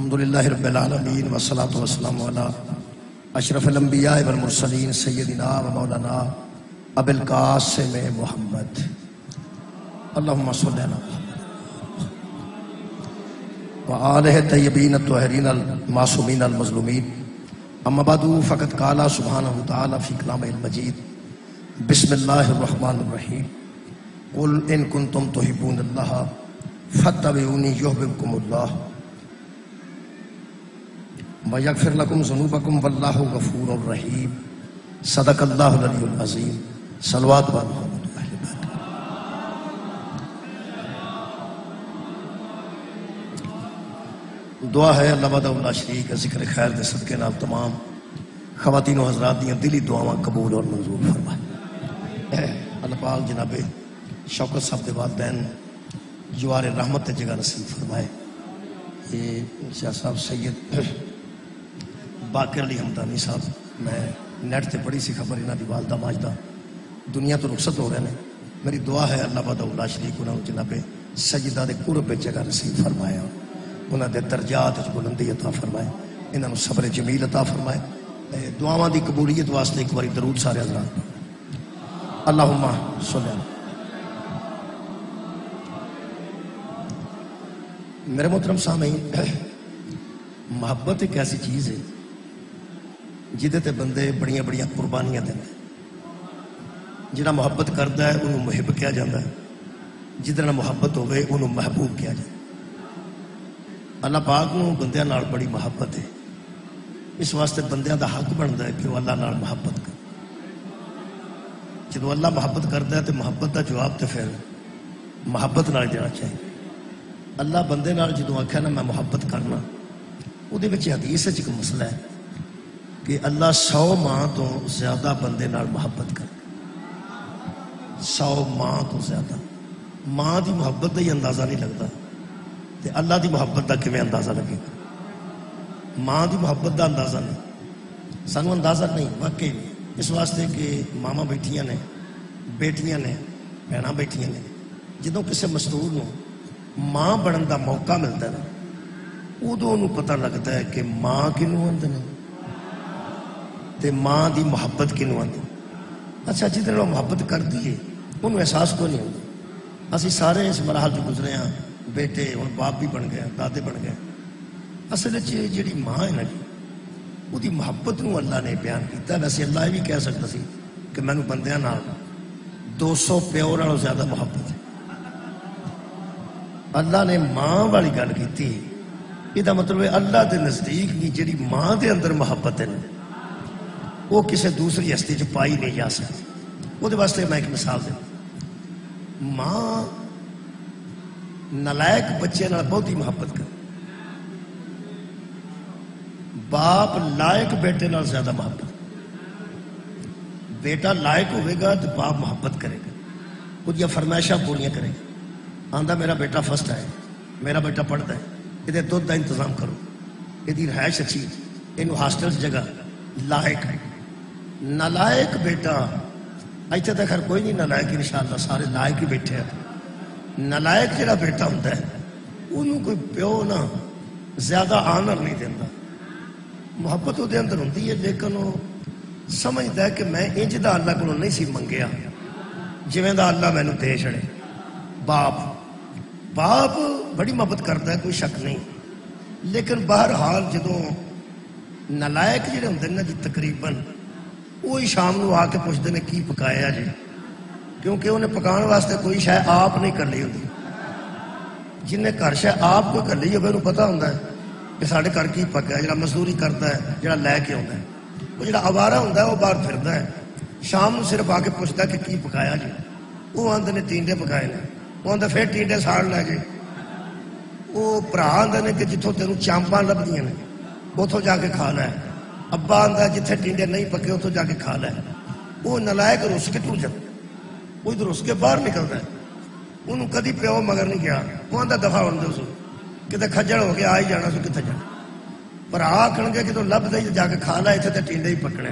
الحمدللہ رب العالمین والصلاة والسلام علی اشرف الانبیاء والمرسلین سیدنا و مولانا ابی القاسم محمد اللہم صلی علی محمد وآلہ الطیبین الطاہرین المعصومین المظلومین اما بعد فقد قال سبحانہ وتعالی فی کلامہ المجید بسم اللہ الرحمن الرحیم قل ان کنتم تحبون اللہ فاتبعونی یحببکم اللہ وَيَغْفِرْ لَكُمْ ذُنُوبَكُمْ وَاللَّهُ غَفُورٌ رَحِيمٌ صدق اللہ العلی العظیم صلوات و محمد اہل بیت۔ دعا ہے اللہ وحدہ لا شریک ذکر خیر دے صدقے نال تمام خواتین و حضرات دیاں دلی دعاواں قبول اور منظور فرمائے۔ اللہ پاک جناب شوکت صاحب دے والدین جوار رحمت تے جگہ نصیب فرمائے۔ یہ شاہ صاحب سید باقر علی حمدانی صاحب، میں نیٹ تے پڑھی سی خبر انہاں دی والدہ ماجدہ دنیا تو رخصت ہو رہے ہیں۔ میری دعا ہے اللہ وحدہ لا شریک انہاں نوں جناب سجدہ دے قرب جگہ نصیب فرمایا، انہاں دے درجات وچ بلندی عطا فرمائے، انہاں نوں صبر جمیل عطا فرمائے۔ دعاواں دی قبولیت واسطے ایک باری درود سارے حضرات اللہم صلی اللہ۔ میرے محترم سامعین، محبت ایک ایسی چیز ہے جہدے تے بندے بڑیاں بڑیاں قربانیاں دیں۔ جہاں محبت کرتا ہے انہوں محب کیا جاتا ہے، جہاں محبت ہوئے انہوں محبوب کیا جاتا ہے۔ اللہ پاک نوں بندیاں نال بڑی محبت ہے، اس واسطے بندیاں دا حق بنتا ہے کہ وہ اللہ نال محبت کر۔ جب اللہ محبت کرتا ہے تو محبت دا جواب تو پھر محبت نال دینا چاہیے۔ اللہ بندے نال جدوں آکھیا نا میں محبت کرنا، وہ حدیث ہے ایک مسئلہ ہے کہ اللہ 100 ماں تو زیادہ بندے نال محبت کر، 100 ماں تو زیادہ۔ ماں دی محبت دا ہی اندازہ نہیں لگتا تے اللہ دی محبت دا کیویں اندازہ لگے گا؟ ماں دی محبت دا اندازہ نہیں، سانوں اندازہ نہیں واقعی، اس واسطے کہ ماما بیٹھیاں نے، بیٹیاں نے، بہناں بیٹھیاں نے، جدوں کسے مستور نوں ماں بنن دا موقع ملتا ہے نا، ادو انہوں پتہ لگتا ہے کہ ماں کنوں آندے نے تے ماں دی محبت کنوں آندی۔ اچھا جس نے محبت کر دیے انہوں احساس کو نہیں ہوتا۔ اسی سارے اس مراحل جو گزرے ہیں، بیٹے ہن باپ بھی بن گئے، دادے بن گئے۔ اصل جیڑی ماں ہے نا جی، وہ دی محبت نوں اللہ نے بیان کیتا۔ ویسے اللہ یہ بھی کہہ سکتا سی کہ مینوں بندیاں نال 200 پیو نالوں زیادہ محبت ہے۔ اللہ نے ماں والی گل کی، یہ مطلب ہے اللہ دے نزدیک بھی جڑی ماں دے اندر محبت ہے وہ کسی دوسری ہستی چ پائی نہیں جا سکتی۔ وہ واسطے میں ایک مثال دوں، ماں نالائق بچے نال بہت ہی محبت کر، باپ لائق بیٹے نال زیادہ محبت۔ بیٹا لائق ہوئے گا تو باپ محبت کرے گا، وہ فرمائشاں پوریاں کرے گا۔ آندہ میرا بیٹا فرسٹ ہے، میرا بیٹا پڑھتا ہے، یہ دودھ کا انتظام کرو، یہ رہائش اچھی، یہ ہاسٹل جگہ لائق ہے۔ نالائق بیٹا اتنے تو خیر کوئی نہیں نالائق، انشاءاللہ سارے لائق ہی بیٹھے ہیں۔ نالائق جڑا بیٹا ہوتا ہے انہوں کوئی پیو نہ زیادہ آنر نہیں دینا، محبت وہ اندر ہوتی ہے، لیکن وہ سمجھتا ہے کہ میں انج دا اللہ کو نہیں سی منگیا جویں دا اللہ مینوں دے چھڑے۔ باپ بڑی محبت کرتا ہے، کوئی شک نہیں، لیکن بہرحال جدوں نالائق جڑے ہوندے نا جی تقریباً وہی شام نو آ کے پوچھتے ہیں کی پکایا جی، کیونکہ انہیں پکان واسطے کوئی شے آپ نہیں کر لی ہوتی۔ جنہیں گھر شے آپ کو کر لی ہوگی انہوں پتہ ہوتا ہے کہ سارے گھر کی پکا، جڑا مزدوری کرتا ہے، جڑا لے کے آتا ہے، وہ جڑا آوارہ ہوتا ہے وہ باہر پھرتا ہے، شام نو صرف آ کے پوچھتا ہے کہ کی پکایا جی، وہ آندے نے ٹینڈے پکائے نے، وہ آدھا پھر ٹینڈے ساڑ لے جائے۔ وہ برا آدھے نے کہ جتوں تینوں چامپاں لبدیاں نے اتوں جا کے کھا لے، ابا آدھا جتھے ٹینڈے نہیں پکے اتوں جا کے کھا لے۔ وہ نالائق رس کے ٹر جاتا، وہ ادھر رس کے باہر نکلتا ہے، انہوں کدی پیو مگر نہیں گیا، وہ آدھا دفاع ہونے دو سو کتے کھجڑ ہو کے آ ہی جانا سو کتنے جانا، پر آکھن گے کہ تو لب دے جا کے کھا لے، اتنے تو ٹینڈے ہی پکنے۔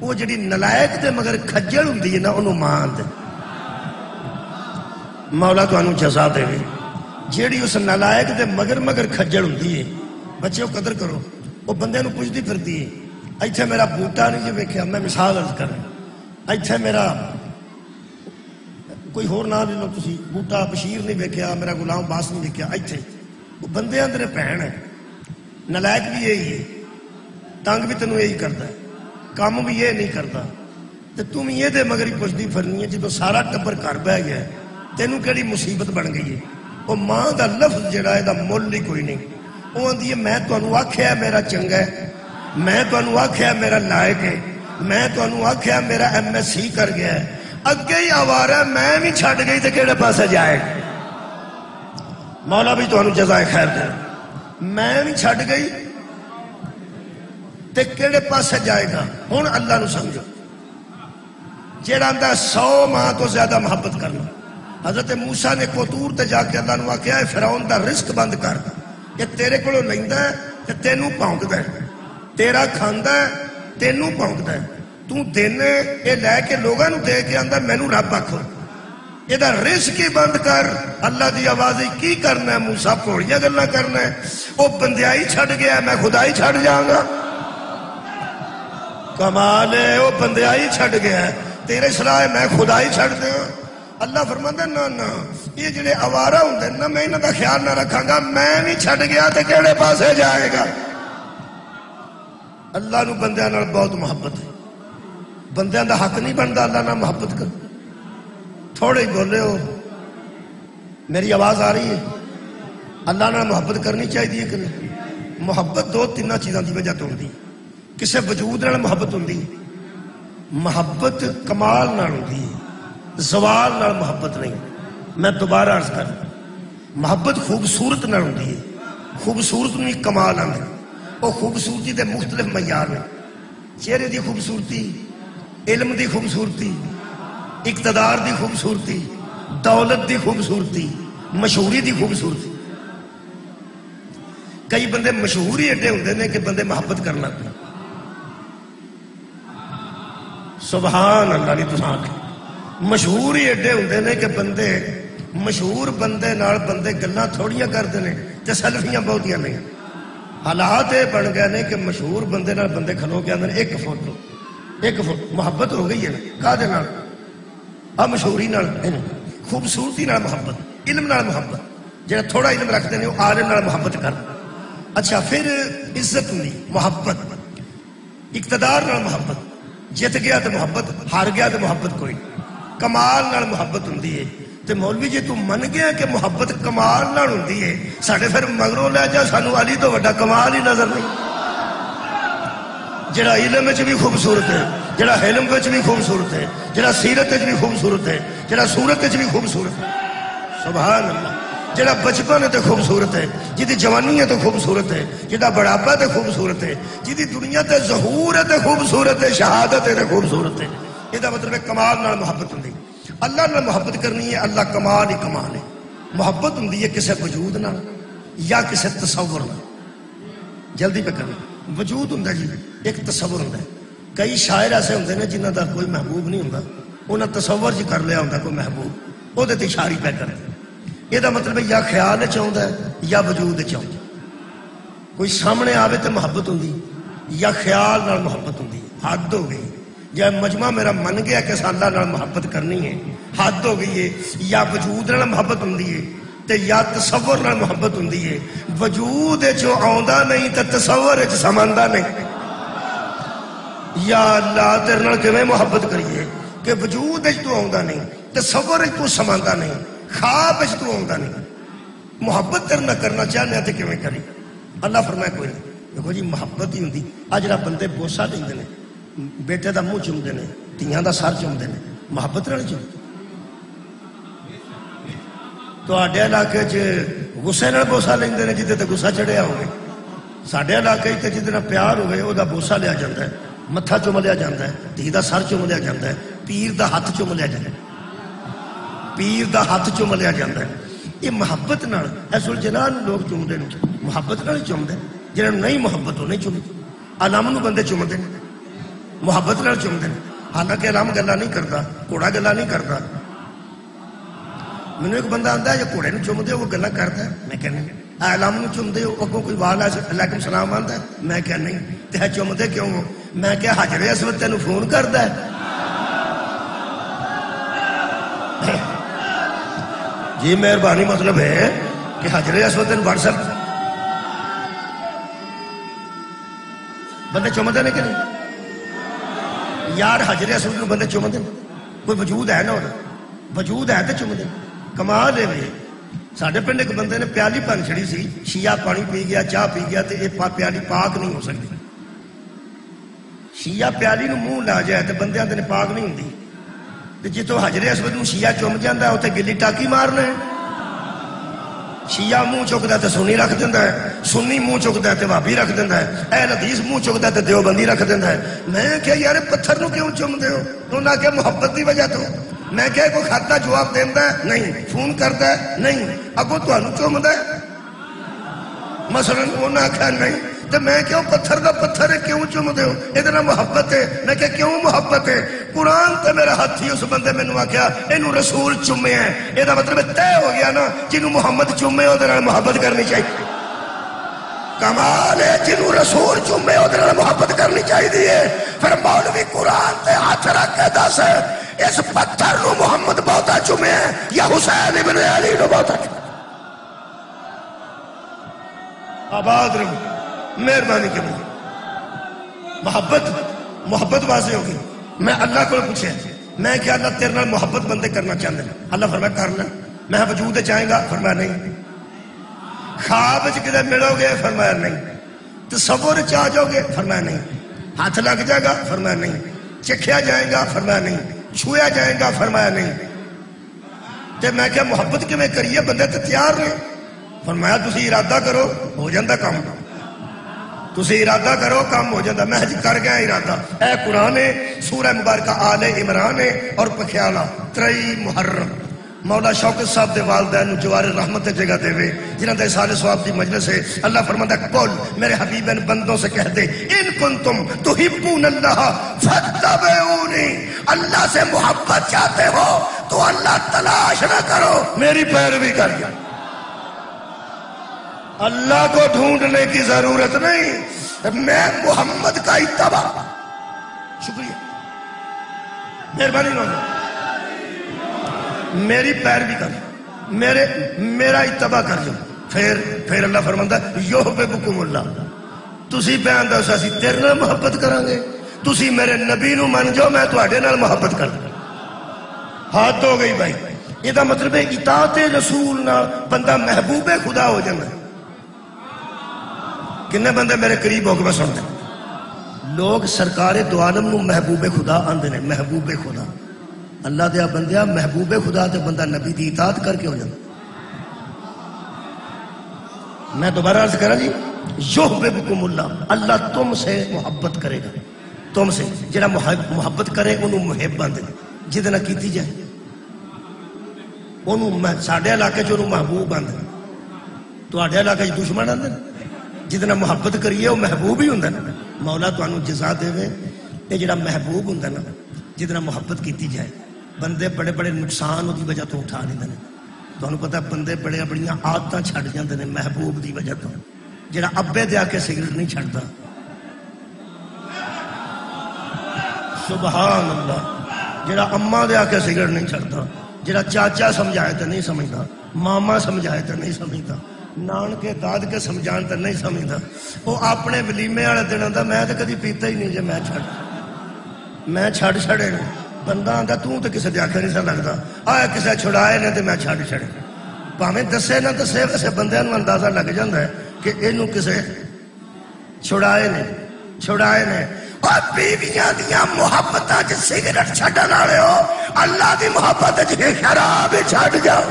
وہ جڑی نالائق دے مگر کھجڑ ہوندی ہے نا انہوں ماں آندے۔ مولا تو انہوں جزا دے، جیڑی اس نالائق دے مگر کھجڑ ہوندی ہے بچے قدر کرو. وہ بندے نو پوچھتی پھرتی ہے ایتھے میرا بوٹا نہیں جی ویکھیا. میں مثال عرض کر ایتھے میرا کوئی ہور نہ لے لو تسی, بوٹا بشیر نہیں ویکھیا, میرا غلام باس نہیں ویکھیا. ایتھے وہ بندے اندر بھین ہے, نلائک بھی یہی ہے, تنگ بھی تینوں یہی کرتا ہے, کام بھی یہ نہیں کرتا, تے تم یہ دے مگر ہی پوچھتی پھرنی ہے. جدو سارا ٹبر گھر بہ گیا تینوں کیڑی مصیبت بن گئی ہے. وہ ماں دا لفظ جڑا ہے دا مل ہی کوئی نہیں. وہ آندی ہے میں تانوں آکھیا میرا چنگا ہے, میں تانوں آکھیا میرا لائق ہے, میں تانوں آکھیا میرا MSc کر گیا ہے, اگے ہی آوارا میں بھی چھڈ گئی تے کیڑے پاسے جائے. مولا بھی تانوں جزائے خیر دے. میں بھی چھڈ گئی تے کیڑے پاسے جائے گا. ہن اللہ نو سمجھو, جیڑا آندا 100 ماں تو زیادہ محبت کرنا. حضرت موسیٰ نے کوتور تے جا کے اللہ نو آکھیا ہے فرعون دا رزق بند کر, یہ تیرے کولوں لیندا ہے تے تینوں پونکدا ہے, تیرا کھاندا ہے تینوں پونکدا ہے, تو دینے یہ لے کے لوگاں نو دے کے آندا مینوں رب آکھو. یہ دا رزق ہی بند کر. اللہ دی آواز کی کرنا ہے؟ موسیٰ پھوڑیاں گلاں کرنا ہے. وہ بندیائی چھڈ گیا, میں خدائی چھڈ جاؤں گا. کمال ہے, وہ بندیائی چھڈ گیا ہے, تیرے صلاح میں خدائی چھڈ دیا. اللہ فرماندا نہ نہ یہ جڑے آوارہ ہوندے نا میں انہاں دا خیال نہ رکھاں گا. میں نہیں چھڈ گیا تے کیڑے پاسے جائے گا. اللہ نو بندیاں نال بہت محبت ہے. بندیاں دا حق نہیں بنتا اللہ نال محبت کر. تھوڑے ہی بولے ہو, میری آواز آ رہی ہے؟ اللہ نال محبت کرنی چاہیے کہ نہیں؟ محبت 2-3 چیزاں دی وجہ تو ہوندی. کسے وجود نال محبت ہوندی, محبت کمال نال ہوندی, زوال نال محبت نہیں. میں دوبارہ عرض کر, محبت خوبصورت نال ہوندی ہے. خوبصورت نہیں کمال آندے. وہ خوبصورتی دے مختلف معیار ہیں. چہرے دی خوبصورتی, علم دی خوبصورتی, اقتدار دی خوبصورتی, دولت دی خوبصورتی, مشہوری دی خوبصورتی. کئی بندے مشہور ہی ایڈے ہوندے نے کہ بندے محبت کر لگتے. سبحان اللہ نہیں تساں آکھے. مشہور ہی ایڈے ہوندے نے کہ بندے مشہور بندے نال بندے گلاں تھوڑیاں کردے نے تے سیلفیاں بہتیاں نہیں. حالات یہ بن گئے نے کہ مشہور بندے نال بندے کھلو کے آندے ایک فوٹو. محبت ہو گئی ہے نا کہدے نال؟ آ مشہوری نال, خوبصورتی نال محبت, علم نال محبت. جڑا تھوڑا علم رکھتے ہیں وہ عالم نال محبت کر. اچھا پھر عزت ہوندی محبت, اقتدار نال محبت, جت گیا تو محبت, ہار گیا تو محبت کوئی. کمال نال محبت ہوندی ہے. تے مولوی جی تو من گیا کہ محبت کمال نال ہوندی ہے, ساڈے پھر مگروں لے جا سانو علی تو وڈا کمال ہی نظر نہیں. جڑا علم وچ بھی خوبصورت ہے, جڑا حلم وچ بھی خوبصورت ہے, جڑا سیرت وچ بھی خوبصورت ہے, جڑا صورت وچ بھی خوبصورت ہے. سبحان اللہ. جڑا بچپن ہے تو خوبصورت ہے, جدی جوانی ہے تو خوبصورت ہے, جدا بڑھاپا تو خوبصورت ہے, جدی دنیا تے ظہور ہے تو خوبصورت ہے, شہادت ہے تو خوبصورت ہے. یہ مطلب ہے کمال نال محبت ہوندی. اللہ نال محبت کرنی ہے, اللہ کمال ہی کمال ہے. محبت ہوندی ہے کسے وجود نال یا کسے تصور نال. جلدی پہ کرنا. وجود ہوندا جی, ایک تصور ہوندا ہے. کئی شاعر ایسے ہوندے نے جنہاں دا کوئی محبوب نہیں ہوندا, انہاں تصور جی کر لیا ہوندا کوئی محبوب, وہ تے اشاری پہ کرتے. یہ مطلب ہے یا خیال چاہتا ہے یا وجود چاہتا ہے. کوئی سامنے آوے تو محبت ہوندی, یا خیال نال محبت ہوندی. حد ہو گئی. یا مجمع میرا من گیا کہ اللہ نال محبت کرنی ہے, حد ہو گئی ہے. یا وجود نال محبت ہوندی ہے تے یا تصور نال محبت ہوندی ہے. وجود جو آوندا نہیں تے تصور وچ سماندا نہیں. یا اللہ تیرے نال کیویں محبت کریے کہ وجود وچ تو آوندا نہیں, تصور وچ تو سماندا نہیں, خواب وچ تو آوندا نہیں. محبت تیرے نال کرنا چاہنے تے کیویں کری؟ اللہ فرمایا کوئی نہیں. دیکھو جی محبت ہی ہوندی. آ جڑا بندے بوسا دیندے نے, بیٹے دا منہ چومدے نے, دھیاں دا سر چومدے نے, محبت نال چومدے. تواڈے علاقے چ غصے نال بوسا لیندے نے جدے تے غصہ چڑھیا ہوے. ساڈے علاقے تے جدے نال پیار ہوے او دا بوسا لیا جاندا ہے, متھا چوم لیا جاندا ہے, دھی دا سر چوم لیا جاندا ہے, پیر دا ہاتھ چوم لیا جاندا ہے, پیر دا ہاتھ چوم لیا جاندا ہے. یہ محبت نال ایسل جنان لوگ چومدے نے, محبت نال چومدے. جنہاں نہیں محبت ہو نہیں چومدے. علم نو بندے چومدے نے, محبت نال چومدے نے. حالانکہ علم گلا نہیں کرتا, گھوڑا گلا نہیں کرتا. مینوں ایک بندہ آندا ہے جو گھوڑے نو چومدے وہ گلا کردا ہے. میں کہنا اعلام نو چومدے ہو اگوں کوئی والا علیکم سلام آندا ہے میں کہا نہیں تے چومدے کیوں ہو میں کہا حجر اسود تینوں فون کردا ہے جی مہربانی مطلب ہے کہ حجر اسود تینوں واٹس ایپ بندے چومدے نے کہ نہیں یار حجر اسود نو بندے چومدے کوئی وجود ہے نا وجود ہے تو چومدے کمال ہے بھائی ساڈے پنڈ ایک بندے نے پیالی بن چھڑی سی شیعہ پانی پی گیا چاہ پی گیا تے یہ پیالی پاک نہیں ہو سکتی شیعہ پیالی نو منہ لا جائے تے بندے آندے نے پاک نہیں ہوندی تے جتوں حجر اسود نو شیعہ چوم جاندا ہے اوتھے گلی ٹاکی مارنا ہے شیعہ منہ چکدا تے سنی رکھ دیندا ہے سنی منہ چکدا تے وہابی رکھ دیندا ہے اہل حدیث منہ چکدا تے دیوبندی رکھ دیندا ہے میں کہ یار پتھر نو کیوں چومدے ہو انہاں کہ محبت دی وجہ تو میں کہ کوئی خط دا جواب دیندا ہے نہیں فون کردا ہے نہیں اگوں تانوں چومدا ہے مثلا انہاں آکھیا نہیں تے میں کیوں پتھر دا پتھر ہے کیوں چومدے ہو ادھر محبت ہے میں کہ کیوں محبت ہے قرآن تے میرا ہاتھی اس بندے مینوں آکھیا اینو رسول چومے ہے اے دا مطلب طے ہو گیا نا جنوں محمد چومے اودے نال محبت کرنی چاہیے کمال ہے جنوں رسول چومے اودے نال محبت کرنی چاہیے پھر مولوی قرآن تے ہاتھ رکھ کے دس اس پتھر نو محمد بہتا چومے ہے یا حسین ابن علی نو بہتا چومے آباد رہو مہربانی کے بھائی محبت واضح ہوگی میں اللہ کو پوچھے میں کیا اللہ تیرے نال محبت بندے کرنا چاہتے ہیں اللہ فرمایا کرنا میں وجود چاہیں گا فرمایا نہیں خواب کدھر ملو گے فرمایا نہیں تصور چاہ جاؤ گے فرمایا نہیں ہاتھ لگ جائے گا فرمایا نہیں چکھیا جائے گا فرمایا نہیں چھویا جائے گا فرمایا نہیں تے میں کیا محبت کی میں کریے بندے تے تیار نہیں فرمایا تسی ارادہ کرو ہو جاندہ کام تسی ارادہ کرو کام ہو جاندہ میں جی کر گیا ارادہ اے قرآن ہے سورہ مبارکہ آل عمران ہے اور پکھیالہ 3 محرم مولا شوکت صاحب دے والدین جوار رحمت جگہ دے وے جنہاں دے سال سواب دی مجلس ہے اللہ فرماتا ہے قول میرے حبیبین بندوں سے کہہ دے ان کنتم تحبون اللہ فتبعونی اللہ سے محبت چاہتے ہو تو اللہ تلاش نہ کرو میری پیروی کریے اللہ کو ڈھونڈنے کی ضرورت نہیں میں محمد کا اتباع شکریہ مہربانی لوگوں میری پیروی کر میرا اتباع کر جو پھر اللہ فرماندا یحببکم اللہ تسی بیان دو اسی تیرے نال محبت کریں گے تسی میرے نبی نو من جاؤ میں تواڈے نال محبت کر دوں ہاتھ ہو گئی بھائی یہ دا مطلب ہے اطاعت رسول نال بندہ محبوب خدا ہو جانا کنے بندے میرے قریب ہو کے میں سنتے لوگ سرکار دو عالم نو محبوب خدا آندے نے محبوب خدا اللہ دیا بندیا محبوب خدا تے بندہ نبی دی اطاعت کر کے ہو جانا میں دوبارہ عرض کرا جی یحببکم اللہ اللہ تم سے محبت کرے گا تم سے جڑا محبت کرے انہوں محب باندے جدنا کیتی جائے انہوں ساڑھے علاقے جو انہوں محبوب باندے تو آڑھے علاقے جو دشمن آندے جتنا محبت کریے وہ محبوب ہی ہوندہ نا مولا تو انہوں جزا دے وے یہ جڑا محبوب ہوندہ نا جتنا محبت کیتی جائے بندے بڑے بڑے نقصان ہوتی وجہ تو اٹھا نہیں دینے تو انہوں پتا بندے بڑے بڑیاں عادتاں چھڑ جاندے نے محبوب دی وجہ تو جڑا ابے دے آکے سگریٹ نہیں چھڑتا سبحان اللہ جڑا اماں دے آکے سگریٹ نہیں چھڑتا جڑا چاچا سمجھائے تو نہیں سمجھتا ماما سمجھائے تو نہیں سمجھتا نان کے داد کے سمجھان تو نہیں سمجھتا وہ اپنے ولیمے والے دن آتا میں تو کدی پیتا ہی نہیں جے میں چھڑ چھڑے بندہ آتا تو کسی دے آنکھیں نہیں سا لگتا آیا کسی چھڑائے نے تو میں چھڑ چھڑے پاویں دسے نہ دسے ویسے بندے نوں اندازہ لگ جاتا ہے کہ اینوں کسے چھڑائے نے اور بیویاں دیاں محبتاں چ سگریٹ چھڈن والے ہو اللہ دی محبت چ شراب چھڈ جاؤ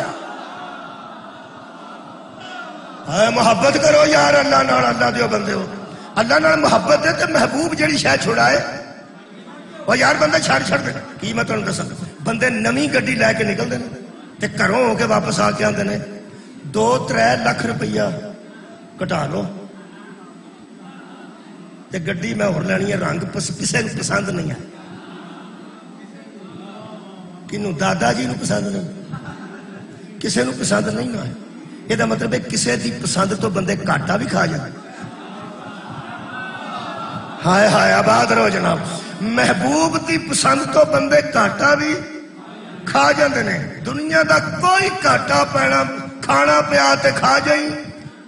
محبت کرو یار اللہ نال اللہ دیو بندے ہو اللہ نال محبت ہے تو محبوب جڑی شاید چھڑائے اور یار بندے چھڑ دے کی میں تمہیں دسا بندے نویں گڈی لے کے نکل دے تے گھروں ہو کے واپس آ کے آتے ہیں 2-3 لاکھ روپیہ کٹا لو تے گڈی میں ہور لینی ہے رنگ کسے نو پسند نہیں ہے کنوں دادا جی نو پسند نہیں کسے نو پسند نہیں ہے یہ مطلب ہے کسی دی پسند تو بندے گھاٹا بھی کھا جائے. ہائے ہائے آباد رہو جناب. محبوب دی پسند تو بندے گھاٹا بھی کھا جاندے نے. دنیا دا کوئی گھاٹا پینا کھانا پیا تے کھا جائیں.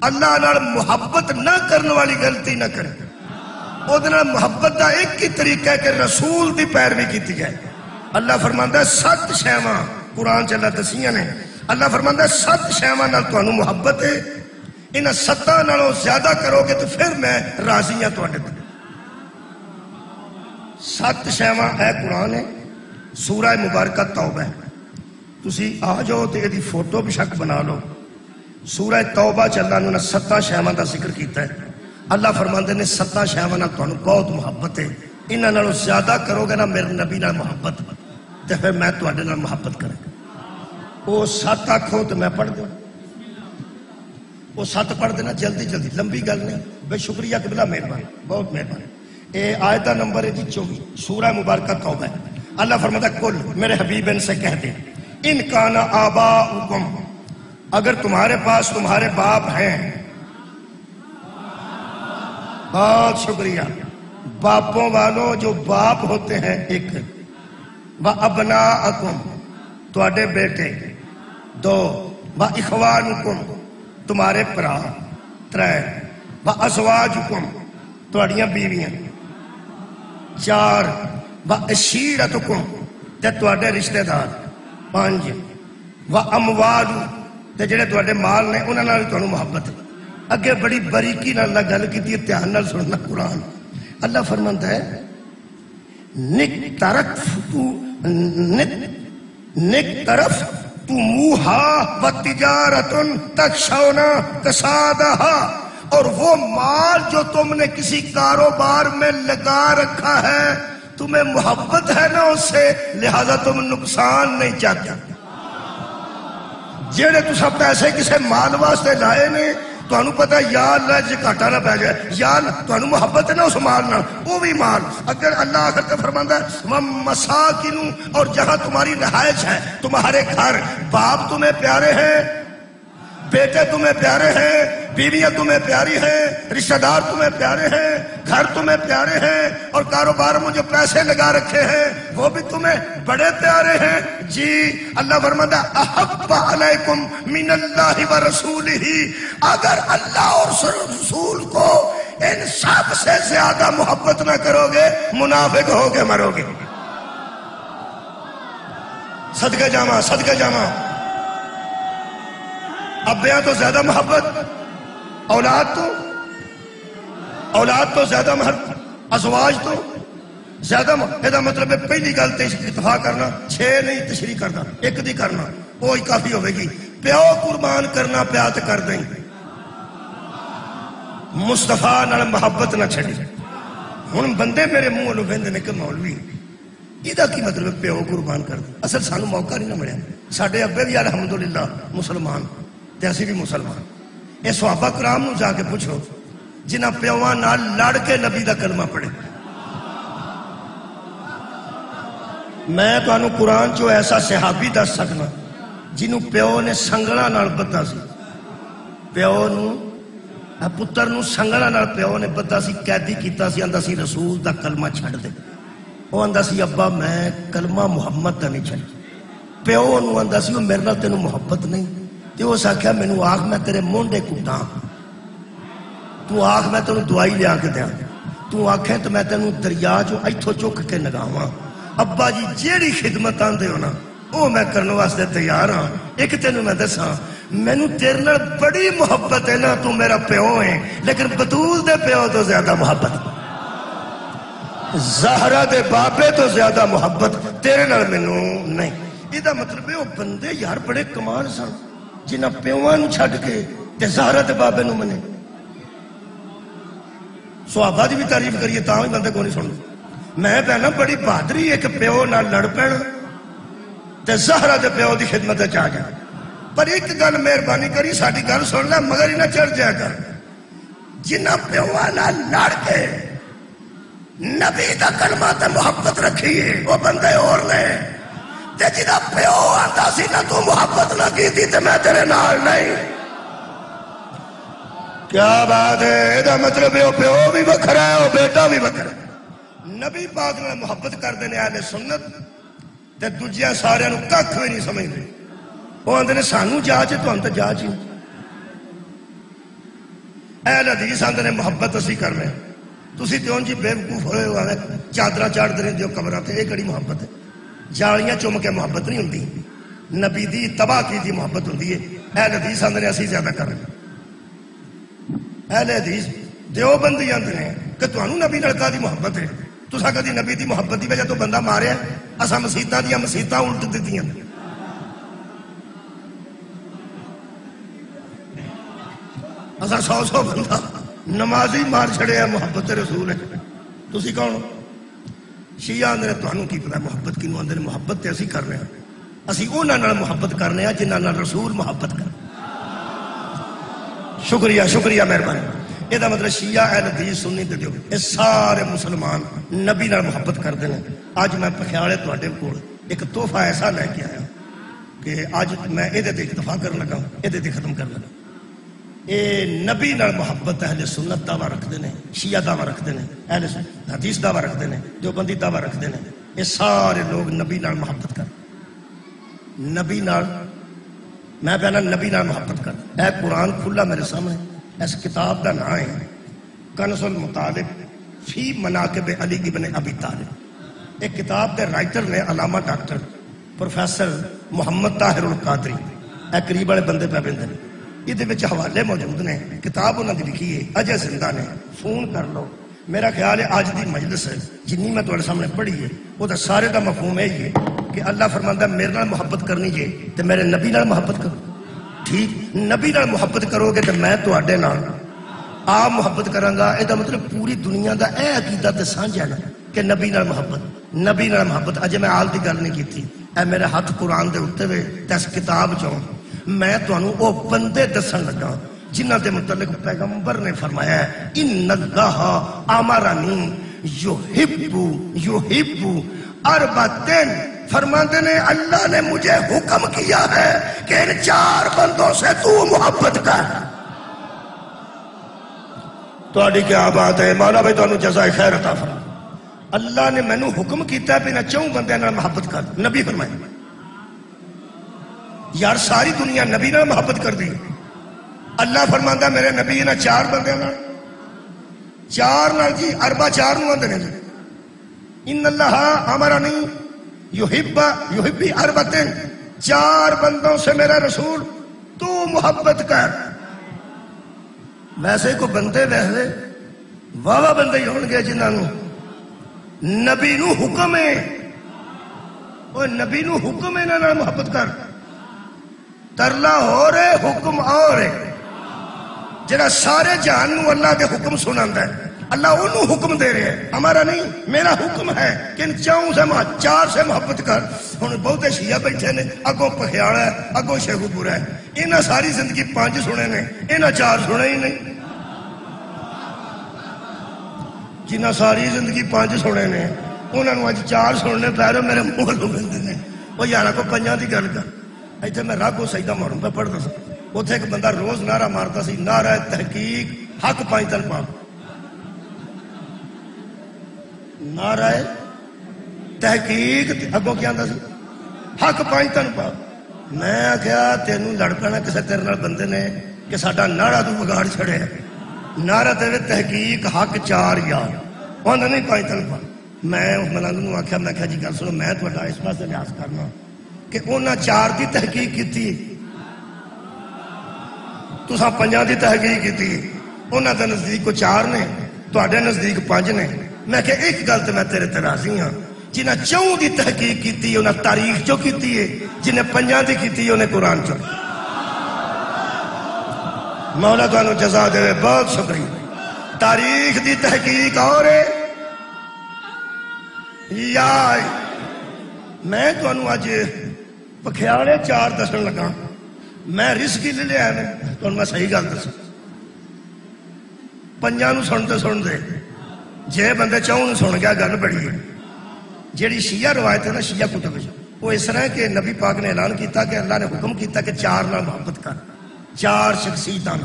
اللہ نال محبت نہ کرنے والی غلطی نہ کرے. وہ محبت دا ایک ہی طریقہ ہے کہ رسول دی پیروی کی جائے. اللہ فرماندا ہے 7 شیواں قرآن چ اللہ دسیاں نے. اللہ فرماندا ہے 7 شیواں نال تانوں محبت ہے. انہاں 7 نالوں زیادہ کرو گے تو پھر میں راضی ہاں تواڈے تے. 7 شیواں اے قرآن ہے. سورہ مبارکہ توبہ ہے. تسی آ جاؤ تے دی فوٹو بھی شک بنا لو. سورہ توبہ چ اللہ نے 7 شیواں دا ذکر کیتا ہے. اللہ فرماندے نے 7 شیواں نال تانوں بہت محبت ہے. انہاں نالوں زیادہ کرو گے نا میرے نبی نال محبت تے پھر میں تواڈے نال محبت کروں گا. وہ 7 آکھو تو میں پڑھ دوں. وہ 7 پڑھ دینا جلدی جلدی, لمبی گل نہیں. بے شکریہ قبلہ, مہربانی, بہت مہربانی. اے آیت نمبر ہے جی 24 سورہ مبارکہ توبہ ہے. اللہ فرماتا ہے کل میرے حبیب ان سے کہہ دیں ان کان آباؤکم, اگر تمہارے پاس تمہارے باپ ہیں. بہت شکریہ. باپوں والوں جو باپ ہوتے ہیں ایک. وَأَبْنَاءَكُمْ تواڈے بیٹے 2. وَإِخْوَانُكُمْ تمہارے پرا 3. وَأَزْوَاجُكُمْ تواڈیاں بیویاں 4. وَعَشِيرَتُكُمْ تے تواڈے رشتہ دار 5. وَأَمْوَالُ تے جڑے تواڈے مال نے انہاں نال تانوں محبت. اگے بڑی باریکی نال اللہ گل کیتی ہے, دھیان نال سننا قرآن. اللہ فرماندا ہے نِقْتَرَفْتُمُوهَا وَتِجَارَةٌ تَخْشَوْنَ كَسَادَهَا, اور وہ مال جو تم نے کسی کاروبار میں لگا رکھا ہے تمہیں محبت ہے نا اس سے, لہذا تم نقصان نہیں چاہتے. جیڑے تسا پیسے کسے مال واسطے لائے نے تانوں پتہ یا اللہ جے گھاٹا نہ پہ جائے, یا تانوں محبت ہے نا اس مال نال, وہ بھی مال. اگر اللہ آخر تے فرماندا ہے وَمَسَاكِنُ, اور جہاں تمہاری رہائش ہے تمہارے گھر, باپ تمہیں پیارے ہیں, بیٹے تمہیں پیارے ہیں, بیویاں تمہیں پیاری ہیں, رشتہ دار تمہیں پیارے ہیں, گھر تمہیں پیارے ہیں, اور کاروبار میں جو پیسے لگا رکھے ہیں وہ بھی تمہیں بڑے پیارے ہیں. جی اللہ فرماتا ہے احب علیکم من اللہ ورسولہ, اگر اللہ اور رسول کو ان سب سے زیادہ محبت نہ کرو گے منافق ہو کے مرو گے. صدقہ جامع صدقہ جامع. ابیاں تو زیادہ محبت, اولاد تو زیادہ محبت, ازواج تو زیادہ محبت. یہ مطلب ہے پہلی گل تے اتفاق کرنا 6 نہیں تشریح کرنا, ایک دی کرنا وہی کافی ہوئے گی. پیو قربان کرنا پیا تے کر دیں, مصطفیٰ نال محبت نہ چھڑی. ہن بندے میرے منہ والوں کہندے نے کہ مولوی یہ کی مطلب پیو قربان کر دیں. اصل سانو موقع نہیں نہ ملیا. ساڈے ابے بھی الحمدللہ مسلمان تے اسی بھی مسلمان. اے صحابہ کرام نو جا کے پوچھو جنہاں پیواں نال لڑ کے نبی دا کلمہ پڑھے. میں تانوں قرآن چو ایسا صحابی دس سکنا جنہوں پیو نے سنگڑا نال بدا سی. پیو نو پتر نو سنگڑا نال پیو نے بدا سی, قیدی کیتا سی, آندا سی رسول دا کلمہ چھڑ دے. وہ آندا سی ابا میں کلمہ محمد دا نہیں چھڑ. پیو نو آندا سی میرے نال تینوں محبت نہیں, تے اس آکھیا مینوں آکھ میں تیرے مونڈے کٹاں, تو آکھ میں تینوں دوائی لیا کے دیاں, تو آکھیں تو میں تینوں دریا چوں ایتھوں چک کے لگاواں. ابا جی جیڑی خدمت آندے ہو نا وہ میں کرنے واسطے تیار ہاں. ایک تینوں میں دساں مینوں تیرے نال بڑی محبت ہے نا, تو میرا پیو ہے, لیکن بطول دے پیو تو زیادہ محبت, زہرا دے بابے تو زیادہ محبت تیرے نال مینوں نہیں. یہ مطلب ہے وہ بندے یار بڑے کمال سن جنہاں پیواں نو چھڈ کے تے زہرا دے بابے نو منے. صحابہ دی بھی تعریف کریے تاں بھی بندے کو نہیں سن. میں کہنا بڑی بہادری ایک پیو نال لڑ پین تے زہرا دے پیو دی خدمت چ آ گیا. پر ایک گل مہربانی کری ساری گل سن لے مگر ہی نہ چڑھ جایا کر. جنہاں پیواں نال لڑ کے نبی دا کلمہ تے محبت رکھی ہے وہ بندے اور نے, تے جنہاں پیو آندا سی نہ تو محبت نہ کیتی تے میں تیرے نال نہیں. کیا بات ہے، یہ مطلب ہے پیو بھی وکھرا ہے اور بیٹا بھی وکھرا ہے۔ نبی پاک نے محبت کرتے ہیں اہل سنت تے دوجیاں سارے کھ بھی نہیں سمجھتے، وہ آتے ہیں سانو جاچ تو ہم تو جاچ ہی۔ اہل حدیث آتے ہیں محبت اسی کر رہے ہیں، تسی تو جی بے وقوف ہوئے ہوئے چادر چاڑتے رہتے ہو قبراں تے، یہ کہڑی محبت ہے؟ جالیاں چوم کے محبت نہیں ہوتی، نبی دی تباہ کی دی محبت ہوتی ہے۔ اہل حدیث آتے ہیں اسی زیادہ کر رہے ہیں۔ اہل حدیث دیوبندی آتے ہیں کہ تمہیں نبی نال دی محبت ہے، تسا کدی نبی دی محبت دی وجہ تو بندہ ماریا؟ اسا مسیتاں دیاں مسیتاں الٹ دتیاں، اسا 100 بندہ نمازی مار چھڑیا محبت رسول ہے۔ تسی کون؟ شیعہ آندے نے تمہیں کی پتا محبت کنوں آندے نے؟ محبت تے اسی کر رہے ہیں، اسی انہاں نال محبت کرنے ہیں جنہاں نال رسول محبت کر۔ شکریہ شکریہ مہربانی۔ یہ مطلب شیعہ اہل حدیث سنی تے دیو یہ سارے مسلمان نبی نال محبت کرتے ہیں۔ اج میں پخیاڑے تواڈے کول ایک تحفہ ایسا لے کے آیا کہ اج میں یہ اکتفا کرن لگا، یہ ختم کر لگا۔ یہ نبی نال محبت اہل سنت دعویٰ رکھتے ہیں، شیعہ دعویٰ رکھتے ہیں، اہل حدیث دعویٰ رکھتے ہیں، دیوبندی دعویٰ رکھتے ہیں، یہ سارے لوگ نبی نال محبت کر، نبی نال، میں پہنا نبی نال محبت کر۔ اے قرآن کھلا میرے سامنے، اس کتاب کا نام ہے کنز المطالب فی مناقب علی ابن ابی طالب۔ ایک کتاب کے رائٹر نے علامہ ڈاکٹر پروفیسر محمد طاہر القادری، اے قریب والے بندے پہ بندے، یہ حوالے موجود نے، کتاب انہوں نے لکھی ہے، اجے زندہ نے، فون کر لو۔ میرا خیال ہے آج دی مجلس ہے جنی میں تمہارے سامنے پڑھی ہے وہ تو سارے کا مفہوم یہی ہے کہ اللہ فرماندا ہے میرے نال محبت کرنی جے تے میرے نبی نال محبت کرو۔ ٹھیک، نبی نال محبت کرو گے تو میں تواڈے نال آپ محبت کراں گا۔ یہ مطلب پوری دنیا دا اے عقیدہ تے سانجھا ہے کہ نبی نال محبت، نبی نال محبت۔ اجے میں آل دی گل نہیں کیتی، اے میرے ہاتھ قرآن دے اتے وے تے اس کتاب چوں میں تانوں او بندے دسن لگا جنہاں دے متعلق پیغمبر نے فرمایا ہے ان اللہ امرنی یحب اربعین، فرماتے نے اللہ نے مجھے حکم کیا ہے کہ ان 4 بندوں سے تو محبت کر۔ تہاڈی کیا بات ہے مولا بھائی، تانوں جزائے خیر عطا فرمائے۔ اللہ نے مینوں حکم کیتا ہے کہ میں 4 بندیاں نال محبت کر۔ نبی فرمائے یار ساری دنیا نبی نال محبت کر دی، اللہ فرماندا میرے نبی نے 4 بندے نال، 4 نال جی اربع 4 نو آندے نے جی ان اللہ امرنی یحب اربعین، 4 بندوں سے میرا رسول تو محبت کر۔ ویسے کو بندے ویسے واہ بندے ہی ہون گے جنہاں نو نبی نو حکم ہے، او نبی نو حکم ہے انہاں نال محبت کر۔ ترلا ہو رہے حکم اور ہے، جڑا سارے جہان نو اللہ دے حکم سناندا ہے، اللہ انہوں حکم دے رہے ہیں، ہمارا نہیں، میرا حکم ہے کہ ان 4 سے محبت کر۔ ہن بہتے شیعہ بیٹھے نے، اگوں پخیاڑا ہے، اگوں شیخو پورا ہے، انہاں ساری زندگی 5 سنے نے، انہاں 4 سنے ہی نہیں۔ جنہاں ساری زندگی 5 سنے نے انہاں نو اج 4 سننے پے رہے میرے منہ نو ملدے نے۔ او یارا کو 5 دی گل کر۔ ایتھے میں راگو سیدہ محرم پہ پڑھتا سا، اتنے ایک بندہ روز نعرہ مارتا سی، نعرہ تحقیق حق 5 تن پاک، نعرہ تحقیق اگوں کیا آندا سی حق 5 تن پاک۔ میں آخیا تینوں لڑ پینا کسے تیرے نال بندے نے کہ ساڈا نعرہ تو بگاڑ چھڑے، نعرہ تے تحقیق حق 4 یار آندا نہیں 5 تن پاک۔ میں اس ملنگ نو آخیا، میں جی گل سنو، میں تہاڈا اس پاسے لحاظ کرنا کہ انہاں 4 دی تحقیق کیتی، تساں 5 دی تحقیق کیتی، انہاں دے نزدیک کو 4 نے، تہاڈے نزدیک 5 نے۔ میں کہ ایک گل تے میں تیرے تے راضی ہاں، جنہاں 4 دی تحقیق کیتی انہاں تاریخ چوں کیتی ہے، جنہیں 5 دی کیتی انہیں قرآن چوں۔ مولا تانوں جزا دے، بہت شکریہ۔ تاریخ دی تحقیق اور یا میں تانوں اج پکھیاڑے 4 دسن لگا، میں رزق ہی لے لیا میں تانوں میں صحیح گل دساں۔ 5 نو سن دے جے بندے 4 نو سن گیا گل بڑی ہے۔ جیڑی شیعہ روایت ہے نا، شیعہ کتب وہ اس طرح کہ نبی پاک نے اعلان کیتا کہ اللہ نے حکم کیتا کہ 4 نال محبت کر، 4 شخصیتاں،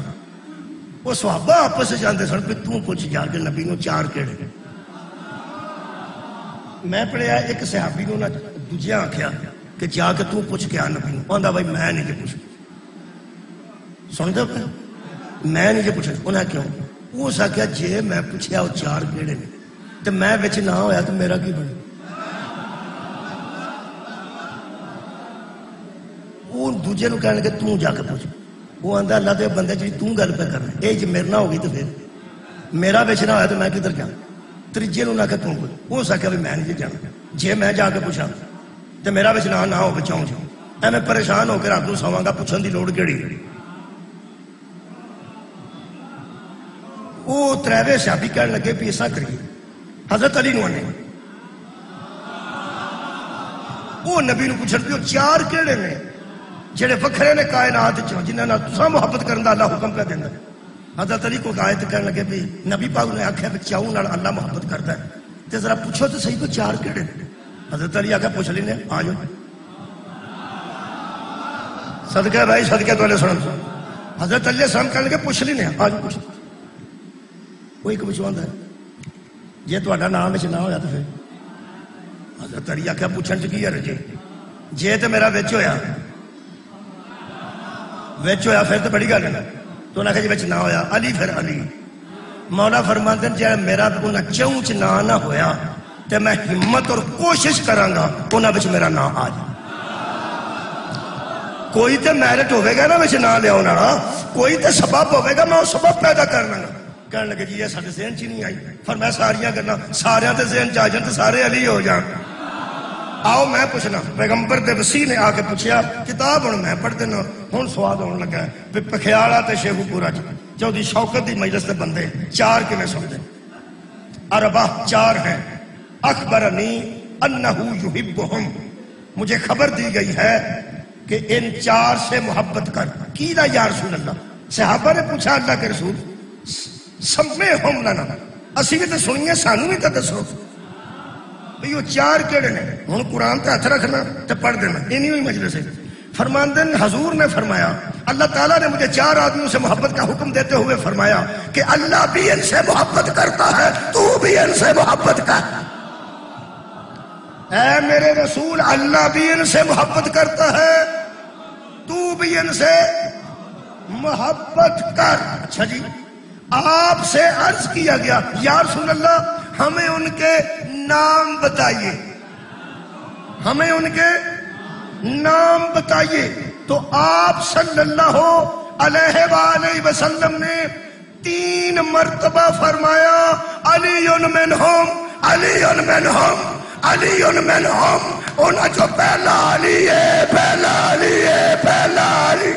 وہ صحابہ آپس سے جانتے سن پہ تو پوچھ جا کے نبی نو چار کیڑے. میں پڑھیا ایک صحابی نو دوجیا آخیا کہ جا کے تو پوچھ کے آ نبی نو. آندا بھائی میں نہیں جی پوچھ. سن دے پہ میں نہیں جی پوچھ. انہیں کیوں؟ اس آخیا جے میں پوچھیا وہ چار کیڑے نے تو میں بچ نہ ہویا تو میرا کی بنے. وہ دوجے نو کہنے کہ تو جا کے پوچھ. وہ آندا اللہ دے بندے جی تو گل پہ کرنا اے جی میرے نہ ہوگی تو پھر میرا بچ نہ ہویا تو میں کدھر جاؤں. تیجے نو نہ کہ توں پوچھ. وہ آخیا بھی میں نہیں جی جانا. جے میں جا کے پوچھا تو میرا بچ نہ ہو بچاؤں جاؤں. میں پریشان ہو کے رات کو سواں گا پوچھن دی لوڑ کیڑی. وہ تریوے صحابی کہنے لگے بھی ایسا کریے. حضرت علی نو نے وہ نبی نو پوچھن پیو چار کیڑے نے جڑے وکھرے نے کائنات جنہاں نال تساں محبت کرن دا اللہ حکم پہ دیندا. حضرت علی کو آیت کہنے لگے بھی نبی پاک نے آخیا بھی چاؤں نال اللہ محبت کرتا ہے تے ذرا پوچھو تو صحیح تو چار کیڑے نے. حضرت علی آخیا پوچھ لینے آ جاؤ. صدقہ بھائی صدقہ تو سن. حضرت علی السلام کہنے لگے پوچھ لینے آ جاؤ پوچھ. وہ ایک پوچھواں ہے جی تا نام بچ نہ ہوا تو پھر حضرت علی آخیا پوچھنے چ کی ہے رجے جی تو میرا بچ ہوا پھر تو بڑی گل ہے. تو انہیں آخیا جی بچ نہ ہوا علی پھر علی. مولا فرماندے جی میرا انہیں چوں چ نہ ہویا تو میں ہمت اور کوشش کراں گا انہاں بچ میرا نام آ جائے. کوئی تو میرٹ ہوئے گا نا بچ نہ لیا والا کوئی تو سبب ہوئے گا میں وہ سبب پیدا کر لوں گا. کہنے لگے جی یہ سارے ذہن چ نہیں آئی. فرمایا ساریاں گلاں سارے تے ذہن چ آ جان تو سارے علی ہو جان. آؤ میں پوچھنا. پیغمبر دے وسیع نے آ کے پوچھیا کتاب ہوں میں پڑھ دینا. ہوں سواد ہونے لگا ہے پکھیاڑا تے شیخو پورا چودی شوکت دی مجلس دے بندے چار کیویں سمجھے. اربع چار ہیں. اخبرنی انہو یحبہم مجھے خبر دی گئی ہے کہ ان چار سے محبت کر. کیدا یا رسول اللہ. صحابہ نے پوچھا اللہ کے رسول سمعہم لنا اسی بھی تو سنیے سانو بھی تو دسو بھئی وہ چار کیڑے نے. ہوں قرآن تے ہاتھ رکھنا تے پڑھ دینا اینی ہوئی مجلس ہے. فرماندے حضور نے فرمایا اللہ تعالیٰ نے مجھے چار آدمیوں سے محبت کا حکم دیتے ہوئے فرمایا کہ اللہ بھی ان سے محبت کرتا ہے تو بھی ان سے محبت کر. اے میرے رسول اللہ بھی ان سے محبت کرتا ہے تو بھی ان سے محبت کر. اچھا جی آپ سے عرض کیا گیا یا رسول اللہ ہمیں ان کے نام بتائیے ہمیں ان کے نام بتائیے. تو آپ صلی اللہ علیہ وآلہ وسلم نے 3 مرتبہ فرمایا علی منہم علی منہم علی منہم. انہاں جو پہلا علی ہے پہلا علی ہے پہلا علی.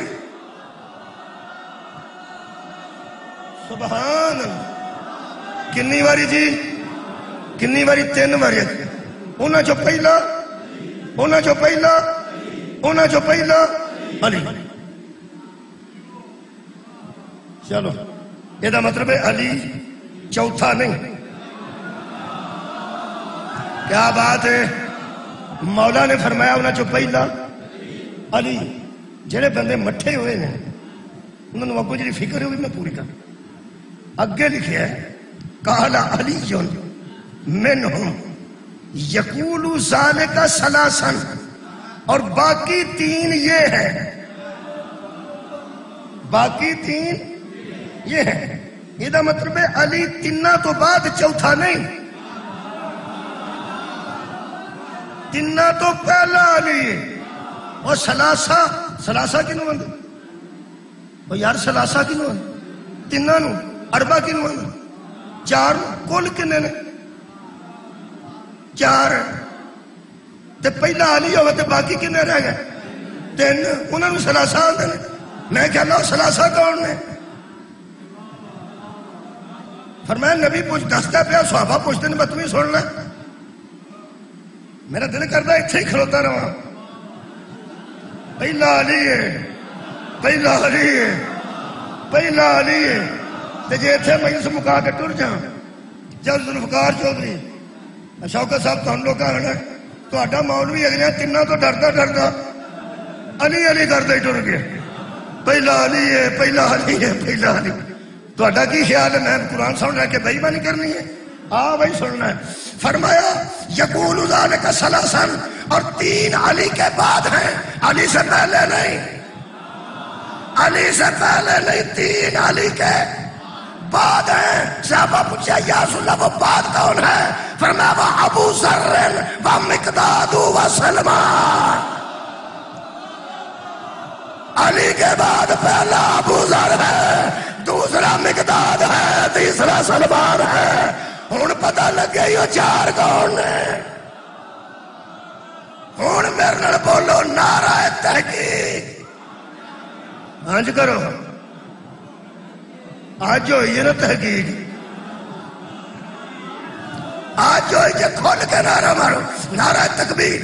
سبحان اللہ. کنی واری جی کنی واری 3 واری. انہاں جو پہلا انہاں جو پہلا انہاں جو پہلا علی. چلو یہ مطلب ہے علی چوتھا نہیں. کیا بات ہے. مولا نے فرمایا انہاں جو پہلا علی. جڑے بندے مٹھے ہوئے نے انہوں نے اگوں جی فکر ہوئی میں پوری کر. اگے لکھے ہے قال علی منہم یقول ذالک ثلاثا اور باقی 3 یہ ہے باقی 3 یہ ہے. یہ مطلب ہے علی 3 تو بعد چوتھا نہیں 3 تو پہلا علی ہے. اور ثلاثہ کنوں بند اور یار ثلاثہ کنوں بند 3 نو اربع کنوں بند 4 کل کنے نے 4 تے پہلا علی ہوئے تے باقی کنے رہ گئے 3. انہوں نے ثلاثہ آتے ہیں. میں کہہ لوں ثلاثہ کون نے. فرمایا نبی پوچھ دستا پیا صحابہ پوچھتے ہیں بتویں سن لے. میرا دل کرتا ہے اتنے ہی کھلوتا رہا. پہلا علی ہے پہلا علی ہے پہلا علی ہے. تے جے اتنے مجلس مکا کے ٹر جا جب ذوالفقار چودھری شوکت صاحب تو ہم لوگ آنا تو مولوی اگلے 3 تو ڈرتا علی علی کرتا ہی ٹر گیا. پہلا علی ہے پہلا علی ہے پہلا علی. تہاڈا کی خیال ہے میں قرآن سن رہا کہ بے ایمانی کرنی ہے؟ ہاں بھائی سننا ہے. فرمایا یقول ذالک ثلاثاً، اور 3 علی کے بعد ہیں، علی سے پہلے نہیں، علی سے پہلے نہیں، 3 علی کے بعد ہیں. صحابہ پوچھا یا رسول اللہ وہ بعد کون ہے؟ فرمایا وہ ابو ذر و مقداد و سلمان. علی کے بعد پہلا ابو ذر ہے، دوسرا مقداد ہے، تیسرا سلمان ہے. ہوں پتہ لگے یہ 4 کون نے. ہوں میرے نال بولو نعرہ تحقیق. آج کرو، آج ہوئی ہے نا تحقیق، آج ہوئی جے کھول کے نعرہ مارو. نعرہ تکبیر،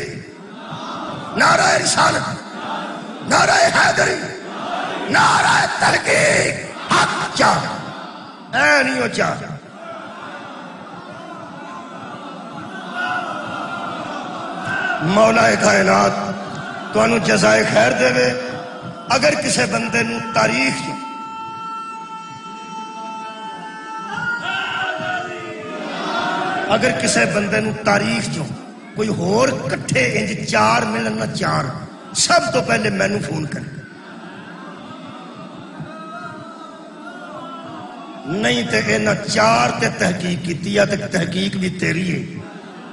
نعرہ رسالت، نعرہ حیدری، نعرہ تحقیق. حق چاہ اے نہیں ہو چاہ. مولا کائنات تانوں جزائے خیر دے. اگر کسے بندے نو تاریخ اگر کسے بندے نو تاریخ جو کوئی ہور کٹھے انج 4 ملن نہ 4، سب تو پہلے مینوں فون کر. نہیں تے انہاں 4 تے تحقیق کیتی ہے تے تحقیق بھی تیری ہے.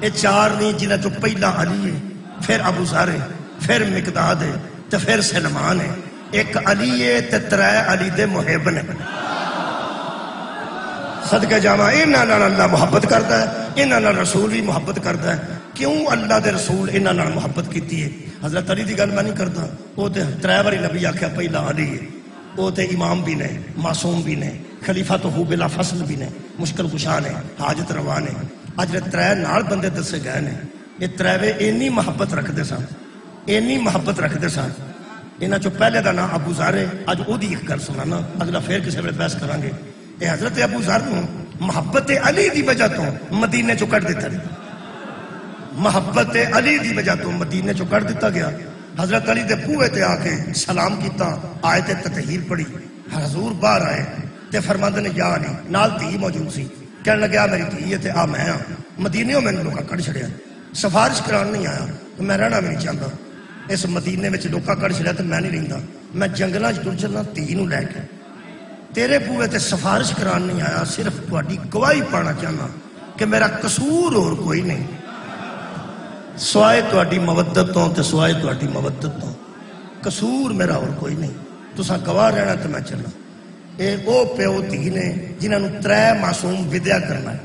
یہ 4 نہیں جنہاں چوں پہلا علی ہے، پھر ابو ذر ہے، پھر مقداد ہے تے پھر سلمان ہے. ایک علی ہے تے 3 علی دے محب نے. صدقے جاواں انہاں نال اللہ محبت کردا ہے، انہاں نال رسول بھی محبت کردا ہے. کیوں اللہ دے رسول انہاں نال محبت کیتی ہے؟ حضرت علی دی گل میں نہیں کردا، وہ تے 3 باری نبی آکھیا پہلا علی ہے. وہ تے امام بھی نے، معصوم بھی نے، خلیفہ تو ہو بلا فصل بھی نے، مشکل کشا نے، حاجت روا نے. اج 3 نال بندے دسے گئے نے. یہ 3 اینی محبت رکھتے سن، اینی محبت رکھتے سن. انہاں چوں پہلے دا نام ابو ذر ہے. اج وہ ایک گل سنانا، اگلا پھر کسی ویلے بحث کریں گے. یہ حضرت ابو ذر نو محبت علی دی وجہ تو مدینے چوں کڈ دیتا گیا. محبت علی دی وجہ تو مدینے چوں کڈ دیتا گیا. حضرت علی دے بوئے تے آ کے سلام کیتا، آیت تطہیر پڑھی، حضور باہر آئے تے فرماندے نے یا علی، نال دھی موجود سی. کہنے لگا میری دھی ہے تے آ میں ہاں. مدینے میں لوکاں کڈ چھڑیا، سفارش کران نہیں آیا، میں رہنا بھی نہیں چاہتا. اس مدینے میں لوکاں کڈ چھڑیا تے میں نہیں رہندا. میں جنگلاں ٹر چلنا دھی نو لے کے. تیرے بوئے تے سفارش کران نہیں آیا، صرف تہاڈی گواہی پانا چاہنا کہ میرا قصور اور کوئی نہیں، سوائے تہاڈی مودت تو تے سوائے تہاڈی مودت تو قصور میرا اور کوئی نہیں. تساں گواہ رہنا تے میں چلنا. اے او پیو دھی نے جنہاں نو 3 معصوم ودیا کرنا ہے.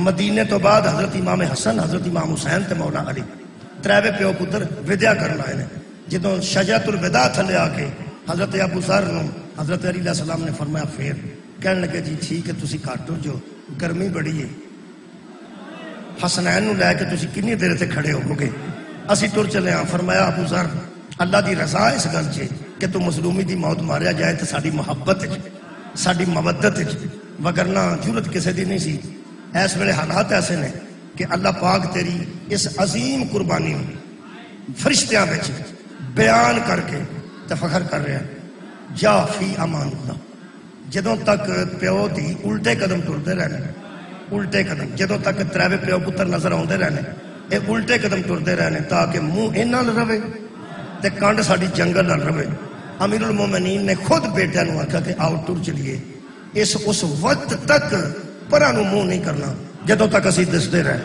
مدینے تو بعد حضرت امام حسن، حضرت امام حسین تے مولا علی 3 پیو پتر ودیا کرنا ہے. جدوں شجرۃ الوداع تھلے آ کے حضرت ابو ذر نو حضرت علی علیہ السلام نے فرمایا پھر. کہنے لگے جی ٹھیک ہے تسی گھٹ ہو جو، گرمی بڑی ہے. حسنین نو لے کے تسی کنی دیر تے کھڑے ہو گے، اسی ٹر چلے ہاں. فرمایا ابو ذر اللہ دی رضا اس گل چ کہ تو مظلومی دی موت ماریا جائے تو ساری محبت ساری مودت، وگرنہ ضرورت کسی دی نہیں سی. اس ویلے حالات ایسے نے کہ اللہ پاک تیری اس عظیم قربانی فرشتیاں وچ بیان کر کے تے فخر کر رہا ہے. جا فی امان اللہ. جدوں تک پیو دی الٹے قدم ٹرتے رہنے، الٹے قدم، جدوں تک 3 پیو پتر نظر آتے رہنے، یہ الٹے قدم ٹرتے رہنے تاکہ منہ انہاں نال رہے تے کانڈ ساڈی جنگل نال رہے. امیر المومنین نے خود بیٹے نو آکھا کہ آؤ ٹر چلیے. اس وقت تک پراں نو منہ نہیں کرنا جدوں تک اسی دستے رہے.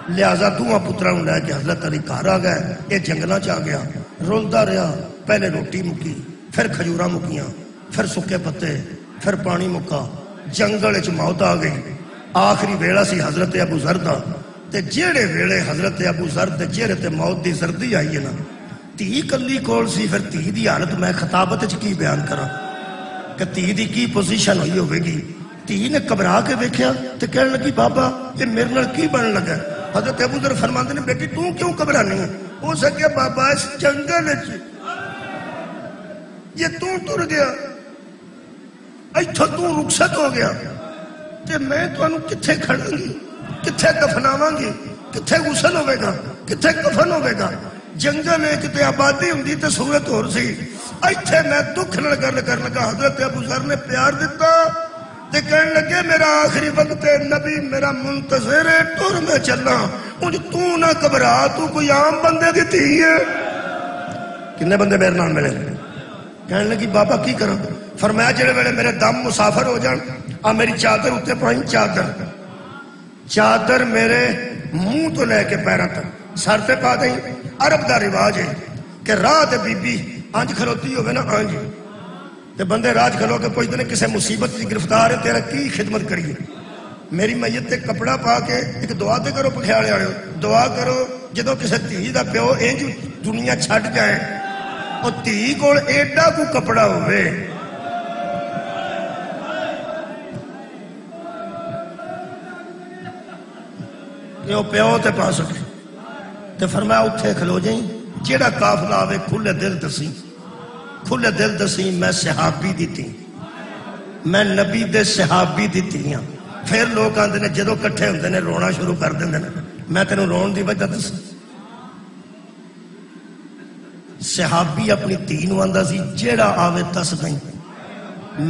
لہذا دوواں پتراں نو لے کے حضرت علی گھر آ گئے. یہ جنگلاں چ آ گیا، رولدا رہا. پہلے روٹی مکی، پھر کھجوراں مکیاں، پھر سکے پتے، پھر پانی مکا. جنگل وچ موت آ گئی. آخری ویلا سی حضرت ابو ذر دا. تے جیڑے ویلے حضرت ابو ذر دے چہرے تے موت دی زردی آئی ہے نا، دھی کلی کول سی. پھر دھی دی حالت میں خطابت وچ کی بیان کراں کہ دھی دی کی پوزیشن ہوئی ہوے گی. دھی نے گھبرا کے ویکھیا تے کہنے لگی بابا یہ میرے نال کی بنن لگا. حضرت ابو ذر فرماندے نے بیٹی تو کیوں گھبرانی ہے؟ ہو سکیا بابا اس جنگل وچ یہ تو ٹر گیا، ایتھوں تو رخصت ہو گیا تے میں تانوں کتھے کھڑاں گی، کتھے دفناواں گی، کتھے غسل ہوے گا، کتھے کفن ہوے گا. جنگل ہے کتے آبادی ہوندی تے صورت ہور سی. ایتھے میں دکھ نال گل کر لگا حضرت ابو ذر نے پیار دیتا تے کہنے لگے میرا آخری وقت ہے، نبی میرا منتظر ہے، ٹر میں چلا انج تو نہ گھبرا، تو کوئی عام بندے دی تھی ہے۔ کنے بندے میرے نال ملے؟ کہنے لگی بابا کی کروں؟ فرمایا جڑے ویلے میرے دم مسافر ہو جان آ میری چادر اتنے پائیں، چادر میرے منہ تو لے کے پیروں تک سر تے پا دیں۔ عرب دا رواج ہے کہ راہ تے بی بی انج کھلوتی ہوگی نا، انج تے بندے راج کھلو کے پوچھتے ہیں کسے مصیبت کی گرفتار ہے تیرا کی خدمت کریے؟ میری میت تے کپڑا پا کے ایک دعا تے کرو، پکھیاڑے والے دعا کرو جدو کسے دھی دا پیو انج دنیا چھڈ جائے اور دھی کول ایڈا کو کپڑا ہوئے کہ وہ پیو تے پا سکے، تے فرمایا اتھے کھلو جائیں، جیڑا قافلہ آوے کھلے دل دسی، کھلے دل دسی میں صحابی دیتی، میں نبی دے صحابی دیتی ہاں۔ پھر لوگ آندے نے جدو کٹھے ہوندے نے رونا شروع کر دیندے نے، میں تینوں رون دی وجہ دس۔ صحابی اپنی تین آندا سی جیڑا آوے دس نہیں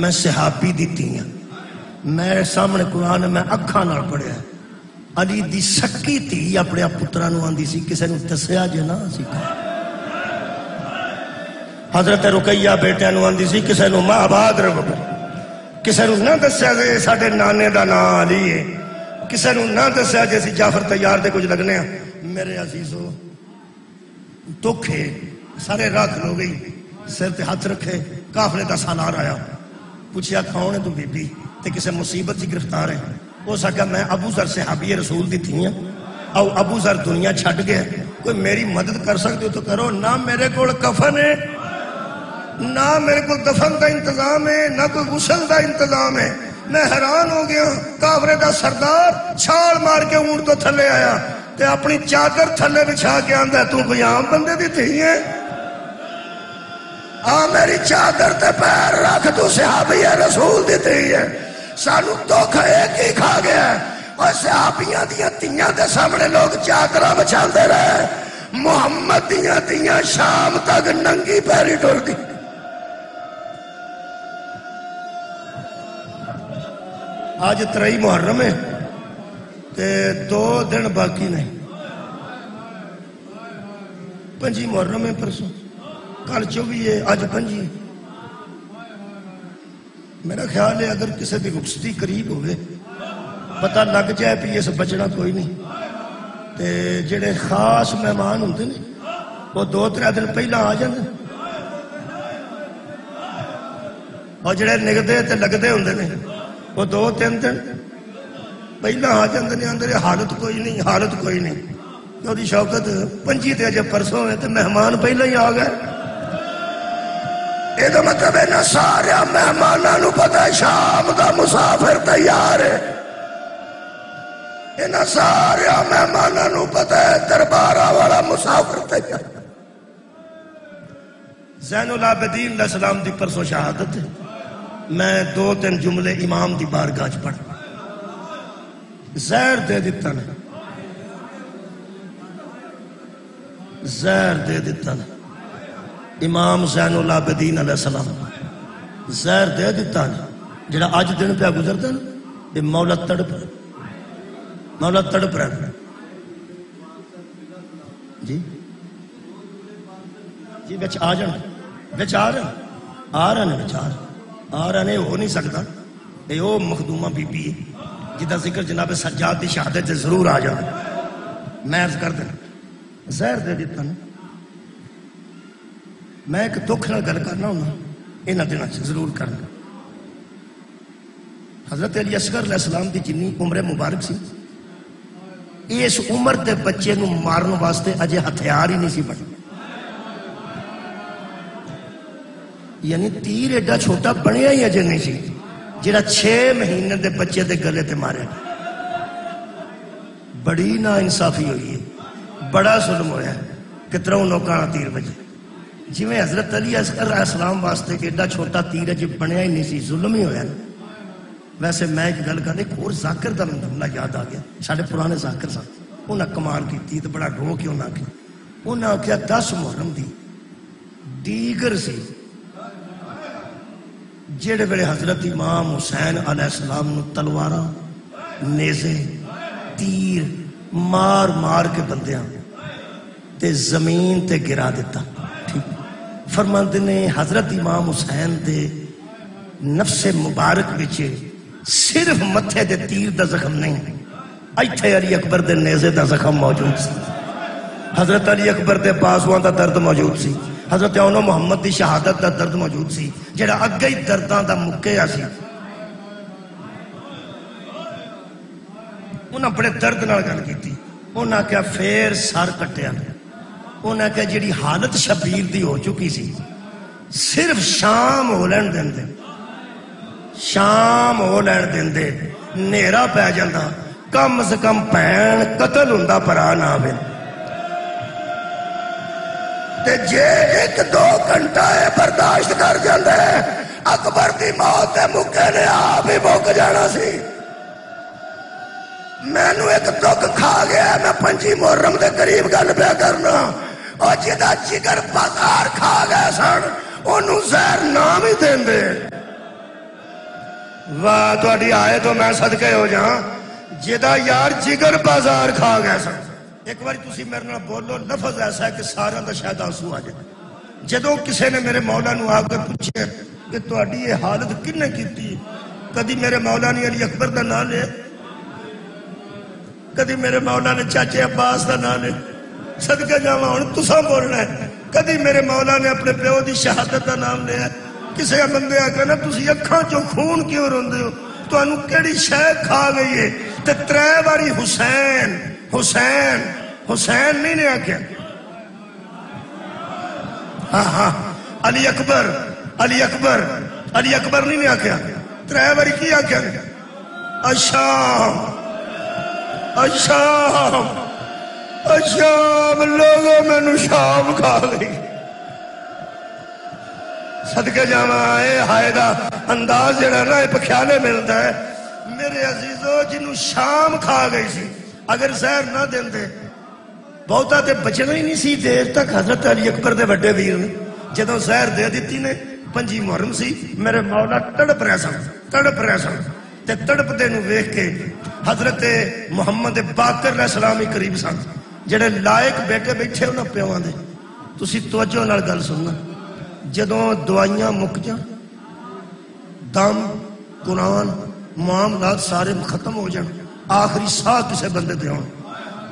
میں صحابی دیتی ہاں۔ میرے سامنے قرآن میں اکھاں نال پڑھیا علی دی سکی تھی اپنے پتراں نوں آندی سی کسے نوں دسیا جے نہ سی، حضرت رقیہ بیٹے نوں آندی سی کسے نوں ماں آباد رہو، کسے نوں نہ دسیا جے ساڈے نانے دا نام علی ہے، کسے نوں نہ دسیا جے سی جعفر تیار دے کچھ لگنے ہیں۔ میرے عزیزو دکھ ہے، سارے راہ کھلو گئی، سر تے ہاتھ رکھے، قافلے دا سالار آیا، پوچھیا کون ہے تو بی بی تے کسے مصیبت کی گرفتار ہے؟ وہ سکا میں ابو ذر صحابی رسول دی تھی ہیں، او ابو ذر دنیا چھٹ گیا، کوئی میری مدد کر سکتے ہو تو کرو، نہ میرے کول کفن ہے، نہ میرے کو دفن دا انتظام ہے، نہ کوئی غسل دا انتظام ہے۔ میں حیران ہو گیا، کافرے دا سردار چھال مار کے اونٹ تو تھلے آیا تے اپنی چادر تھلے بچھا کے آندا ہے تو کوئی عام بندے دی تھی ہے؟ آ میری چادر تے پیر رکھ، تو صحابی رسول دی تھی ہے۔ سانو دکھ ایک ہی کھا گیا ہے، اور صحابیاں دیاں تیاں دے سامنے لوگ چادرہ بچھاندے رہے، محمد دیاں تیاں شام تک ننگی پیری ٹر دی۔ آج 3 محرم ہے تے 2 دن باقی نہیں، 5 محرم ہے پرسوں، کل 24 ہے، آج 5 ہے۔ میرا خیال ہے اگر کسی دی رخصتی قریب ہوئے پتہ لگ جائے بھی اس بچنا کوئی نہیں، تے جڑے خاص مہمان ہوندے نے وہ 2-3 دن پہلا آ جاندے، اور جڑے نگدے تے لگدے ہوندے نے وہ 2-3 دن پہلا آ جاندے نے، اندر حالت کوئی نہیں، حالت کوئی نہیں، وہ دی شوکت 5 تے اجے پرسوں ہے تے مہمان پہلا ہی آ گئے۔ یہ مطلب ہے نہ سارے مہمانوں پتا ہے شام دا مسافر تیار ہے، نہ سارے مہمانوں پتا ہے دربارہ والا مسافر تیار۔ زین العابدین علیہ السلام دی پرسوں شہادت ہے، میں 2-3 جملے امام دی بارگاہ چ پڑھ زہر دے دیتا نا، زہر دے دیتا نا، امام زین العابدین علیہ السلام زہر دے دیتا نا، جڑا آج دن پہ گزرتا نا یہ مولا تڑپ رہا جی جی بچ آ جانا، بچ آ رہے ہیں، ہو نہیں سکتا یہ وہ مخدومہ بی بی ہے جدا ذکر جناب سجاد دی شہادت ضرور آ جانا۔ میں عرض کر دینا زہر دے دیتا نا، میں ایک دکھ نال گل کرنا ہونا انہاں دنوں ضرور کرنا۔ حضرت علی اصغر علیہ السلام دی جنی عمر مبارک سی، اس عمر دے بچے نو مارن واسطے اجے ہتھیار ہی نہیں سی بنے، یعنی تیر ایڈا چھوٹا بنیا ہی اجے نہیں سی جڑا 6 مہینے دے بچے دے گلے تے مارے۔ بڑی نا انصافی ہوئی ہے، بڑا ظلم ہویا ہے، کتروں نوکانا تیر بجے، جی میں حضرت علی اصغر علیہ السلام واسطے کہ ایڈا چھوٹا تیر جو بنیا ہی نہیں سی، ظلم ہی ہویا نا۔ ویسے میں ایک گل کرنے ایک اور ذاکر دا جملہ یاد آ گیا، سارے پرانے ذاکر سن، انہاں کمال کی تو بڑا رو کے انہاں آخیا 10 محرم دی دیگر سی جہے ویلے حضرت امام حسین علیہ السلام نو تلواراں نیزے تیر مار مار کے بندیاں تے زمین تے گرا دیتا. ٹھیک فرماندے نے حضرت امام حسین دے نفس مبارک وچ صرف متھے دے تیر دا زخم نہیں، ایتھے علی اکبر دے نیزے دا زخم موجود سی، حضرت علی اکبر دے بازواں دا درد موجود سی، حضرت اونو محمد دی شہادت دا درد موجود سی جڑا اگے ہی درداں دا مکیا سی. انہاں بڑے درد نال گل کیتی. انہاں کہا پھر سر کٹیا. انہاں کہا جڑی حالت شبیر دی ہو چکی سی صرف شام ہو لین دیندے، شام ہو لین دیندے، نیرا پہ جاندا، کم از کم بھین قتل ہوندا بھرا نہ ہوے. تے جے ایک دو گھنٹہ برداشت کر جاندے اکبر دی موت دے موقع نے آپ ہی مک جانا سی. مینوں ایک دکھ کھا گیا. میں 5 محرم دے قریب گل پیا کرنا، اور جدا جگر بازار کھا گئے سن انہوں زہر نام ہی دین دے. واہ تہاڈی آئے تو میں صدقے ہو جاں جدا یار جگر بازار کھا گئے سن. ایک بار تسی میرے نال بولو لفظ ایسا ہے کہ سارا دا شاید آنسو آ جائے. جدوں کسے نے میرے مولا نو آ کر پوچھے کہ تہاڈی یہ حالت کنے کیتی، کدی میرے مولا نے علی اکبر دا نام لے، کدی میرے مولا نے چاچے عباس دا نام لے. صدقے جاواں ہن تساں بولنا ہے. کدی میرے مولا نے اپنے پیو دی شہادت دا نام لیا. کسے بندے آ کے نا تسی اکھاں چوں خون کیوں روندے ہو، تانوں کیڑی شے کھا گئی ہے؟ تے 3 باری حسین حسین حسین نہیں نے آکھیا. ہاں ہاں علی اکبر علی اکبر علی اکبر نہیں نے آکھیا. 3 باری کی آکھیا؟ الشام الشام الشام. لوگوں میں شام کھا گئی. صدقے جاواں اے ہائے دا انداز جڑا نا پکھیانے ملتا ہے. میرے عزیزو جنوں شام کھا گئی سی اگر زہر نہ دین دے بہتا تے بچنا ہی نہیں سی دیر تک. حضرت علی اکبر دے بڑے ویر نے جدوں زہر دے دیتی نے 5 محرم سی میرے مولا تڑپ رہے سن تے تڑپ دے نو ویکھ کے حضرت محمد باقر علیہ السلام ہی قریب سن جڑے لائق بیٹے بیٹھے انہاں پیواں دے. تسی توجہ نال گل سننا. جدوں دوائیاں مک جان، دم قرآن معاملات سارے ختم ہو جان، آخری ساہ کسے بندے دے ہون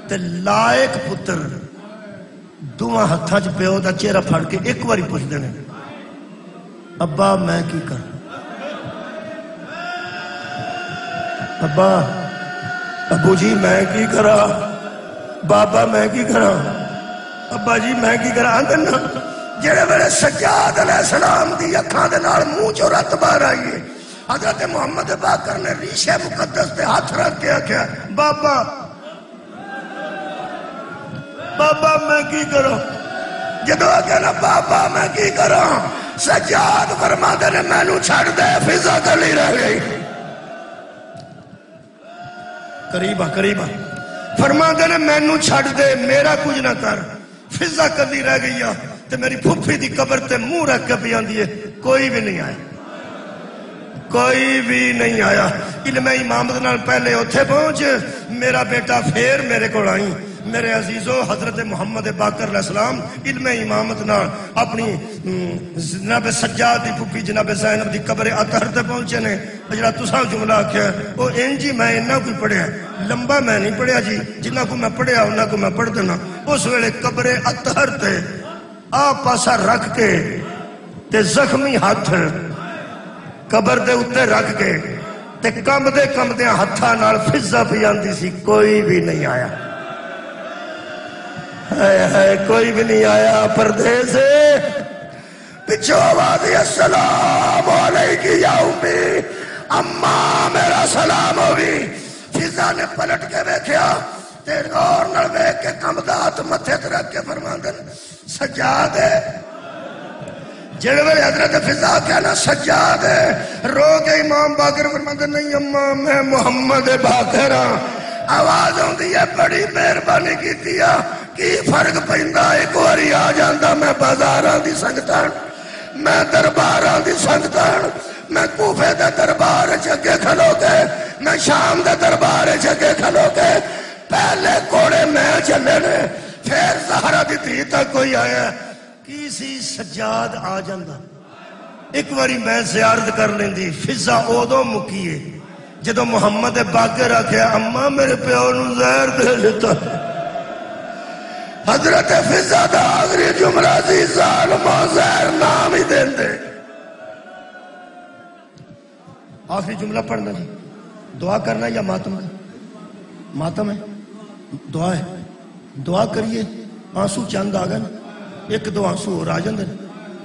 تے لائق پتر دوواں ہتھاں چ پیو دا چہرہ پھڑ کے ایک واری پوچھدے نے ابا میں کی کر، ابا ابو جی میں کی کرا، بابا میں کی کرا، ابا جی میں کی کرا. آندے نا جڑے ویلے سجاد علیہ السلام دی اکھاں دے نال منہ چوں رت باہر آئی ہے، حضرت محمد باقر نے ریشے مقدس پہ ہاتھ رکھ کے آکھیا بابا بابا میں کی کروں. جدو آگیا نا بابا میں کی کروں، سجاد فرماندے نے مینوں چھڑ دے فضا کلی رہ گئی. قریبا فرماندے نے مینوں چھڑ دے میرا کچھ نہ کر، فضا کلی رہ گئی ہے. تے میری پھپھی دی قبر تے منہ رکھ کے بھی آندی ہے کوئی بھی نہیں آیا، کوئی بھی نہیں آیا. علم امامت نال پہلے اوتھے پہنچ میرا بیٹا پھر میرے کو آئی. میرے عزیزو حضرت محمد باقر علیہ السلام علم امامت نال اپنی جناب سجاد دی پھپھی جناب زینب دی قبر اطہر تے پہنچے نے. جڑا تساں جملہ آکھیا او انج ہی میں انہاں کوئی پڑھیا، لمبا میں نہیں پڑھیا جی، جنہاں کو میں پڑھیا انہاں کو میں پڑھ دینا. اس ویلے قبر اطہر تے آ پاسا رکھ کے تے زخمی ہاتھ قبر دے اتے رکھ کے تے کمدے ہتھاں نال فضا پی آندی سی. کوئی بھی نہیں آیا، کوئی بھی نہیں آیا. پردے سے پچھو آواز السلام علیکم یا امی، اماں میرا سلام ہوگی. فضا نے پلٹ کے ویکھیا تے غور نال ویکھ کے کمدا ہاتھ متھے تے رکھ کے فرماندے سجاد ہے. جڑے ویلے حضرت فضا کیا نا سجاد ہے، رو کے امام باقر فرماندے نہیں اماں میں محمد باقر ہاں. آواز آندی ہے بڑی مہربانی کیتی ہے، کی فرق پیندا ایک واری آ جاندا میں بازاراں دی سنگتاں، میں درباراں دی سنگتاں، میں کوفے دے دربار اگے کھلو کے، میں شام دے دربار اگے کھلو کے، پہلے کوڑے میں چلے نے، پھر زہرا دی دھی تک کوئی آیا کسی سجاد آ جاندہ۔ ایک باری میں زیارت کر لیندی، فضا اودوں مکیے جدو محمد باقر رکھے اماں میرے پیو نو زہر دے دیتا۔ حضرت فضا دا آخری جملہ سی ظالمہ زہر نام ہی دین دے۔ آخری جملہ پڑھنا جی، دعا کرنا یا ماتم ہے؟ ماتم ہے، دعا ہے، دعا کریے۔ آنسو چند آ گئے، ایک دو آنسو اور آ جاندے،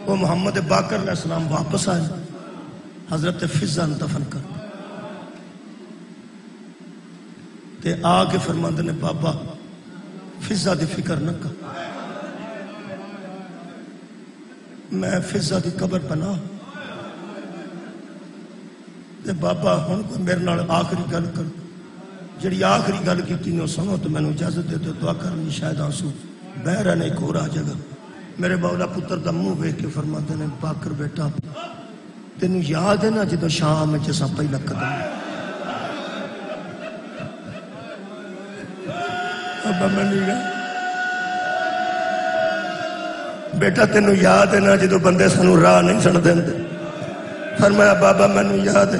وہ محمد باقر علیہ السلام واپس آئے، حضرت فضا دفن کر تے آ کے فرماندے نے بابا فضا دی فکر نہ کر، میں فضا دی قبر بنا تے بابا ہن کوئی میرے نال آخری گل کر، جڑی آخری گل کیتی نے سنو تو میں نے اجازت دے تو دعا کرنی، شاید آنسو بہ رہے ایک اور آ جگہ۔ میرے مولا پتر دا منہ ویکھ کے فرماتے نے باقر بیٹا تینوں یاد ہے نا جدو شام جسا پہلا قدم ابا میں نہیں گیا بیٹا، تینوں یاد ہے نا جدو بندے سانو راہ نہیں سن دیندے؟ فرمایا بابا مینوں یاد ہے۔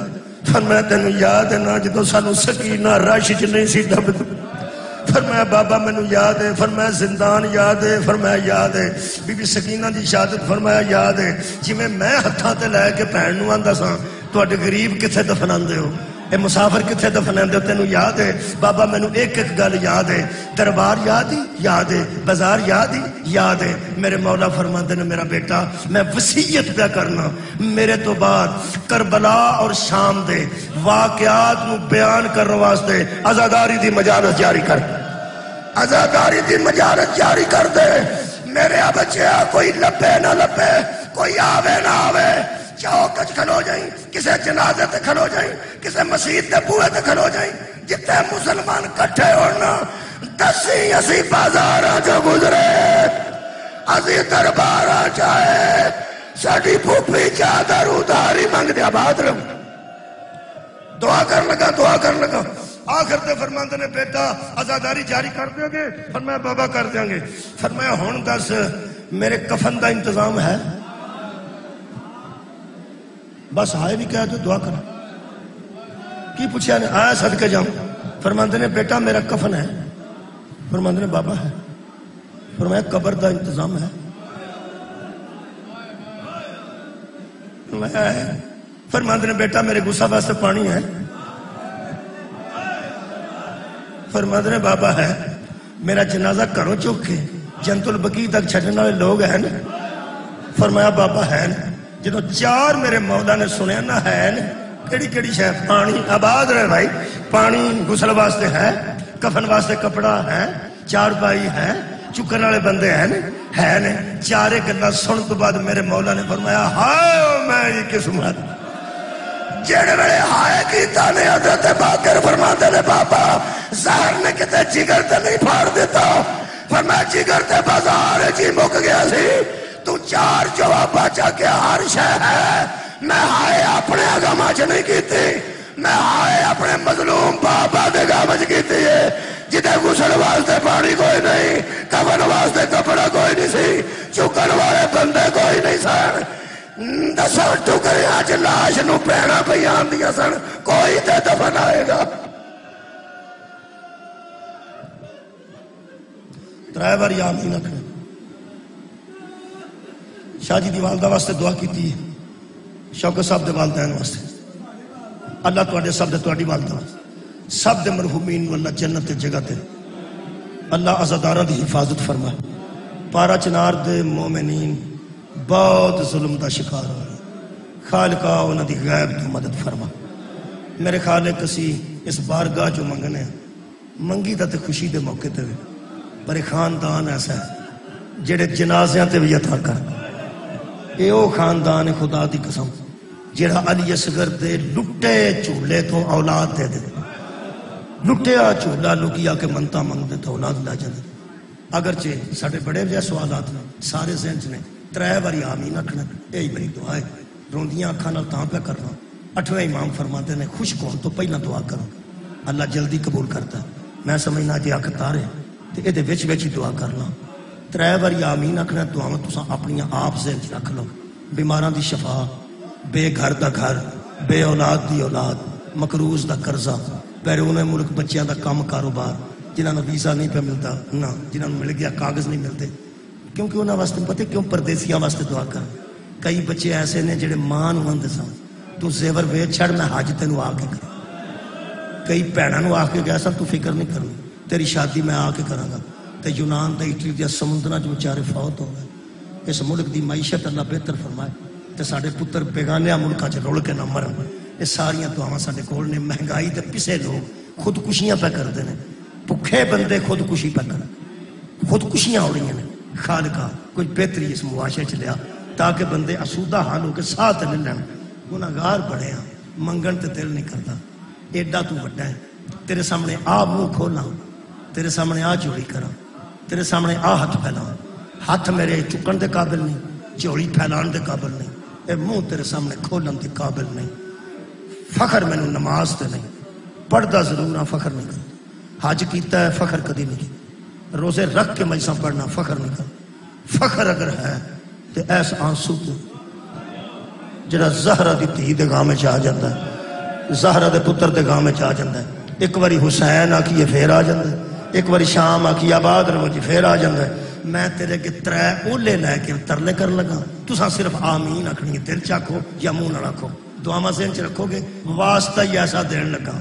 فرمایا تینوں یاد ہے نا جدو سانو سکینہ رش چ نہیں سی ڈبدی؟ فرمایا بابا مینوں یاد ہے۔ فرمایا زندان یاد ہے؟ فرمایا یاد ہے۔ بی بی سکینہ دی شہادت فرمایا یاد ہے۔ جی میں ہتھاں تے لے کے بھین نوں آندا ساں تواڈے غریب کتھے دفناندے ہو، اے مسافر کتھے دفناندے ہو، تینوں یاد ہے؟ بابا مینوں ایک ایک گل یاد ہے، دربار یاد ہی یاد ہے، بازار یاد ہی یاد ہے۔ میرے مولا فرماندے نے میرا بیٹا میں وصیت پہ کرنا، میرے تو بعد کربلا اور شام دے واقعات نو بیان کرنے واسطے عزاداری دی مجالس جاری کر، عزاداری دی مجالس جاری کر دے۔ میرے بچیا کوئی لبے نہ لبے، کوئی آوے نہ آوے، چوک کھلو جائیں، کسے جنازے تے کھلو جائیں، کسے مسجد تے بوئے تے کھلو جائیں، جتے مسلمان کٹھے ہونا دسی اسی بازاراں جو گزرے، اسی درباراں چاہے ساڈی پھوپھی چادر ادھاری منگ دے آباد رہو۔ دعا کر لگا، دعا کر لگا، آخر تے فرماندے نے بیٹا عزاداری جاری کر دیں گے؟ فرمایا بابا کر دیں گے۔ فرمایا ہن دس میرے کفن دا انتظام ہے؟ بس آئے بھی کہا تو دعا کر، کی پوچھا نے؟ آیا صدقے جاؤں؟ فرماندے نے بیٹا میرا کفن ہے؟ فرماندے نے بابا ہے۔ فرمایا قبر دا انتظام ہے؟ فرمایا ہے۔ فرماندے نے بیٹا میرے غسل واسطے پانی ہے؟ فرماندے نے بابا ہے۔ میرا جنازہ کرو چک کے جنت البقیع تک چھڈن والے لوگ ہیں نا؟ فرمایا بابا ہے نا۔ جدو چار میرے مولا نے سنیا نہ ہے نا، کیڑی کیڑی شے؟ پانی آباد رہے بھائی، پانی غسل واسطے ہے، کفن واسطے کپڑا ہے، چار پائی ہے، چکن والے بندے ہیں ہے نا۔ چارے گلاں سن تو بعد میرے مولا نے فرمایا ہائے میری قسمت، جڑے ویلے ہائے کیتا نے حضرت باقر فرماتے نے بابا زہر نے کتے جگر تے نہیں پھاڑ دیتا۔ فرمایا جگر تے بازار جی مک گیا سی، تو چار جواب چا کے ہر شے ہے۔ میں ہائے اپنے اگامہ چ نہیں کیتی، میں ہائے اپنے مظلوم بابا دے گامہ چ کیتی ہے، جدے غسل واسطے پانی کوئی نہیں، کفن واسطے کپڑا کوئی نہیں سی، چکن والے بندے کوئی نہیں سن، دساں ٹکریاں چ لاش نو پینا پہ آندیاں سن، کوئی تے دفن آئے گا۔ ترائے بار آمین آکھنا۔ شاہ جی دی والدہ واسطے دعا کیتی ہے، شوکت صاحب دے والدین واسطے، اللہ تواڈے سب دے تواڈی والدہ واسطے، سب دے مرحومین نو اللہ جنت تے جگہ تے اللہ عزاداراں دی حفاظت فرمائے۔ پارا چنار دے مومنین بہت ظلم دا شکار ہوئے، خالقہ انہاں دی غیب تو مدد فرما۔ میرے خالق اسی اس بارگاہ جو منگنے منگی دا تے خوشی دے موقع تے بھی، پر خاندان ایسا ہے جڑے جنازیاں تے بھی عطا کر، اے او خاندان خدا دی قسم جڑا علی اصغر دے لٹے چولے تو اولاد دے دے، لٹیا چولا لکیا کے منتا منگ دے تو اولاد لا جاندے۔ اگرچہ ساڈے بڑے جے سوالات نے سارے ذہن چ نے، ترے باری آمین آکھنا، یہی میری دعا ہے۔ روندیاں اکھاں نال تاں پہ کرنا. 8ویں امام فرماتے نے خشک ہون تو پہلا دعا کرو اللہ جلدی قبول کرتا. میں سمجھنا جی اکھ تارے تے اے دے وچ وچ ہی دعا کرنا. 3 بار آمین آکھنا. دعاواں تساں اپنیاں آپ ذہن چ رکھ لو. بیماراں دی شفا، بے گھر دا گھر، بے اولاد دی اولاد، مقروض دا قرضہ، بیرون ملک بچیاں دا کام کاروبار، جنہاں نوں ویزا نہیں پہ ملتا نہ جنہاں نوں مل گیا کاغذ نہیں ملتے. کیونکہ انہاں واسطے پتہ کیوں پردیسیاں واسطے دعا کر. کئی بچے ایسے نے جڑے ماں نوں آندے سن تو زیور ویچ چھڑ میں حج تینوں آ کے کرا. کئی بھیناں نوں آ کے گیا سن تو فکر نہیں کرنی تیری شادی میں آ کے کراں گا. تے یونان تے اٹلی دے سمندراں چ بیچارے فوت ہو گئے. اس ملک دی معیشت اللہ بہتر فرمائے تے ساڈے پتر بیگانیاں ملکاں چ رول کے نہ مرن. یہ ساریاں دعاواں ساڈے کول نے. مہنگائی تے پسے لوگ خودکشیاں پہ کرتے ہیں. بھکھے بندے خودکشی پہ کر خودکشیاں ہو رہی ہیں. خالقہ کچھ بہتری اس معاشرے چ لیا تاکہ بندے اسودہ حال ہو کے ساتھ لے لین. گناہگار بڑے ہیں منگن تے دل نہیں کرتا. ایڈا تو وڈا ہے تیرے سامنے آ منہ کھولا، تیرے سامنے آ جوڑی کرا، تیرے سامنے آ ہاتھ پھیلاؤں. ہاتھ میرے چکن دے قابل نہیں، جوڑی پھیلان دے قابل نہیں، اے منہ تیرے سامنے کھولن دے قابل نہیں. فخر مینوں نماز تے نہیں، پڑھدا ضرور ہاں فخر نہیں کرتا. حج کیتا ہے فخر کدی نہیں کیتا. روزے رکھ کے مجلساں پڑھنا فخر نہیں کرتا. فخر اگر ہے تو ایس آنسو تو جڑا زہرا دی دھی دے گاہ میں آ جاتا ہے، زہرا دے پتر دے گاہ میں آ جاتا ہے. ایک باری حسین آکھیے پھر آ جاتا ہے، ایک باری شام آکھیے آباد رہو جی پھر آ جاتا ہے. میں تیرے کے 3 اولے لے کے ترلے کر لگا. تساں صرف آمین آکھنی دل چاکھو یا منہ نہ رکھو. دعاواں ذہن چ رکھو گے. واسطہ ہی ایسا دین لگا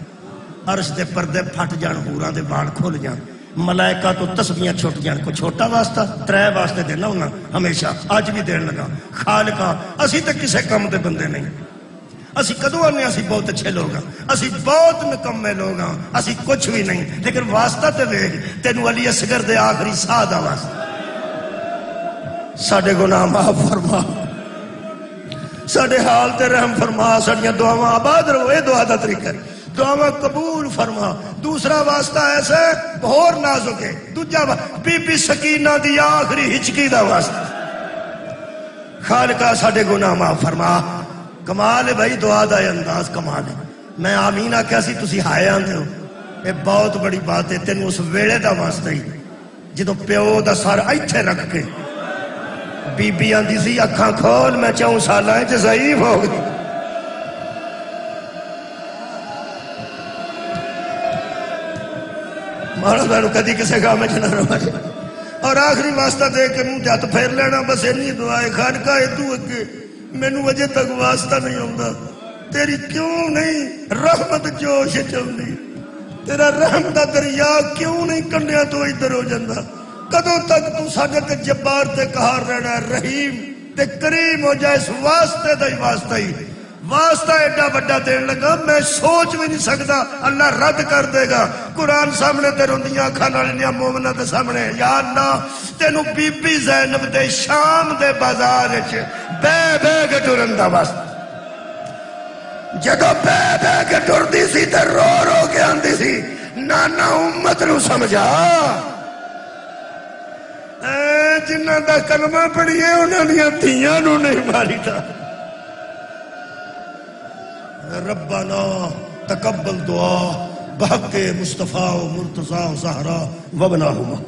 عرش دے پردے پھٹ جان، حوراں دے بال کھل جان، ملائکہ تو تسبیحاں چھٹ جان. کوئی چھوٹا واسطہ 3 واسطے دینا ہونا ہمیشہ. اج بھی دین لگا. خالقہ اسی تے کسے کم دے بندے نہیں. اسی کدوں آنے اسی بہت اچھے لوگ ہاں، اسی بہت نکمے لوگ ہاں، اسی کچھ بھی نہیں. لیکن واسطہ تے ویکھ تینوں علی اصغر دے آخری ساہ دا واسطہ. ساڈے گناہ معاف فرما، ساڈے حال تے رحم فرما، ساڈیاں دعاواں آباد رہو. اے دعا دا طریقہ ہے. دعاواں قبول فرما. دوسرا واسطہ ایسا بہور نازک ہے. دوجا بی بی سکینہ دی آخری ہچکی دا واسطہ. خالقہ ساڈے گناہ معاف فرما. کمال ہے بھائی دعا دا انداز کمال ہے. میں آمین آکھیا سی تسی ہائے آندے ہو. یہ بہت بڑی بات ہے. تینوں اس ویلے دا واسطہ ہی جدوں پیو دا سر ایتھے رکھ کے بی بی آندی سی اکھاں کھول میں 4 سالاں وچ ضعیف ہو گئی. مارا میں کدی کسے گاہ میں نہ رہا. اور آخری واسطہ دے کے منہ جت پھیر لینا بس اینی دعا ہے. خالقہ ادو اگے مینوں اجے تک واسطہ نہیں آوندا. تیری کیوں نہیں رحمت جوش چاہندی؟ تیرا رحم دا دریا کیوں نہیں کنڈیاں تو ادھر ہو جاندا؟ کدوں تک تو ساڈے تے جبار تے قہار رہنا ہے؟ رحیم تے کریم ہو جائے. اس واسطے دا ہی واسطہ ہی واسطہ ایڈا بڑا دین لگا میں سوچ بھی نہیں سکتا. اللہ رد کر دے گا. قرآن سامنے تے روندیاں اکھاں نال مومناں دے سامنے یا اللہ تینوں بی بی زینب دے شام دے بازار وچ بے بے کے ٹرن دا واسطہ. جدوں بے بے کے ٹردی سی تے رو رو کے آندی سی نانا امت نو سمجھا. جنہاں دا کلمہ پڑھیے انہاں دیاں دھیاں نو نہیں ماری تھا. ربنا تقبل دعا بحق مصطفیٰ و مرتضیٰ و زہرا وابناہما.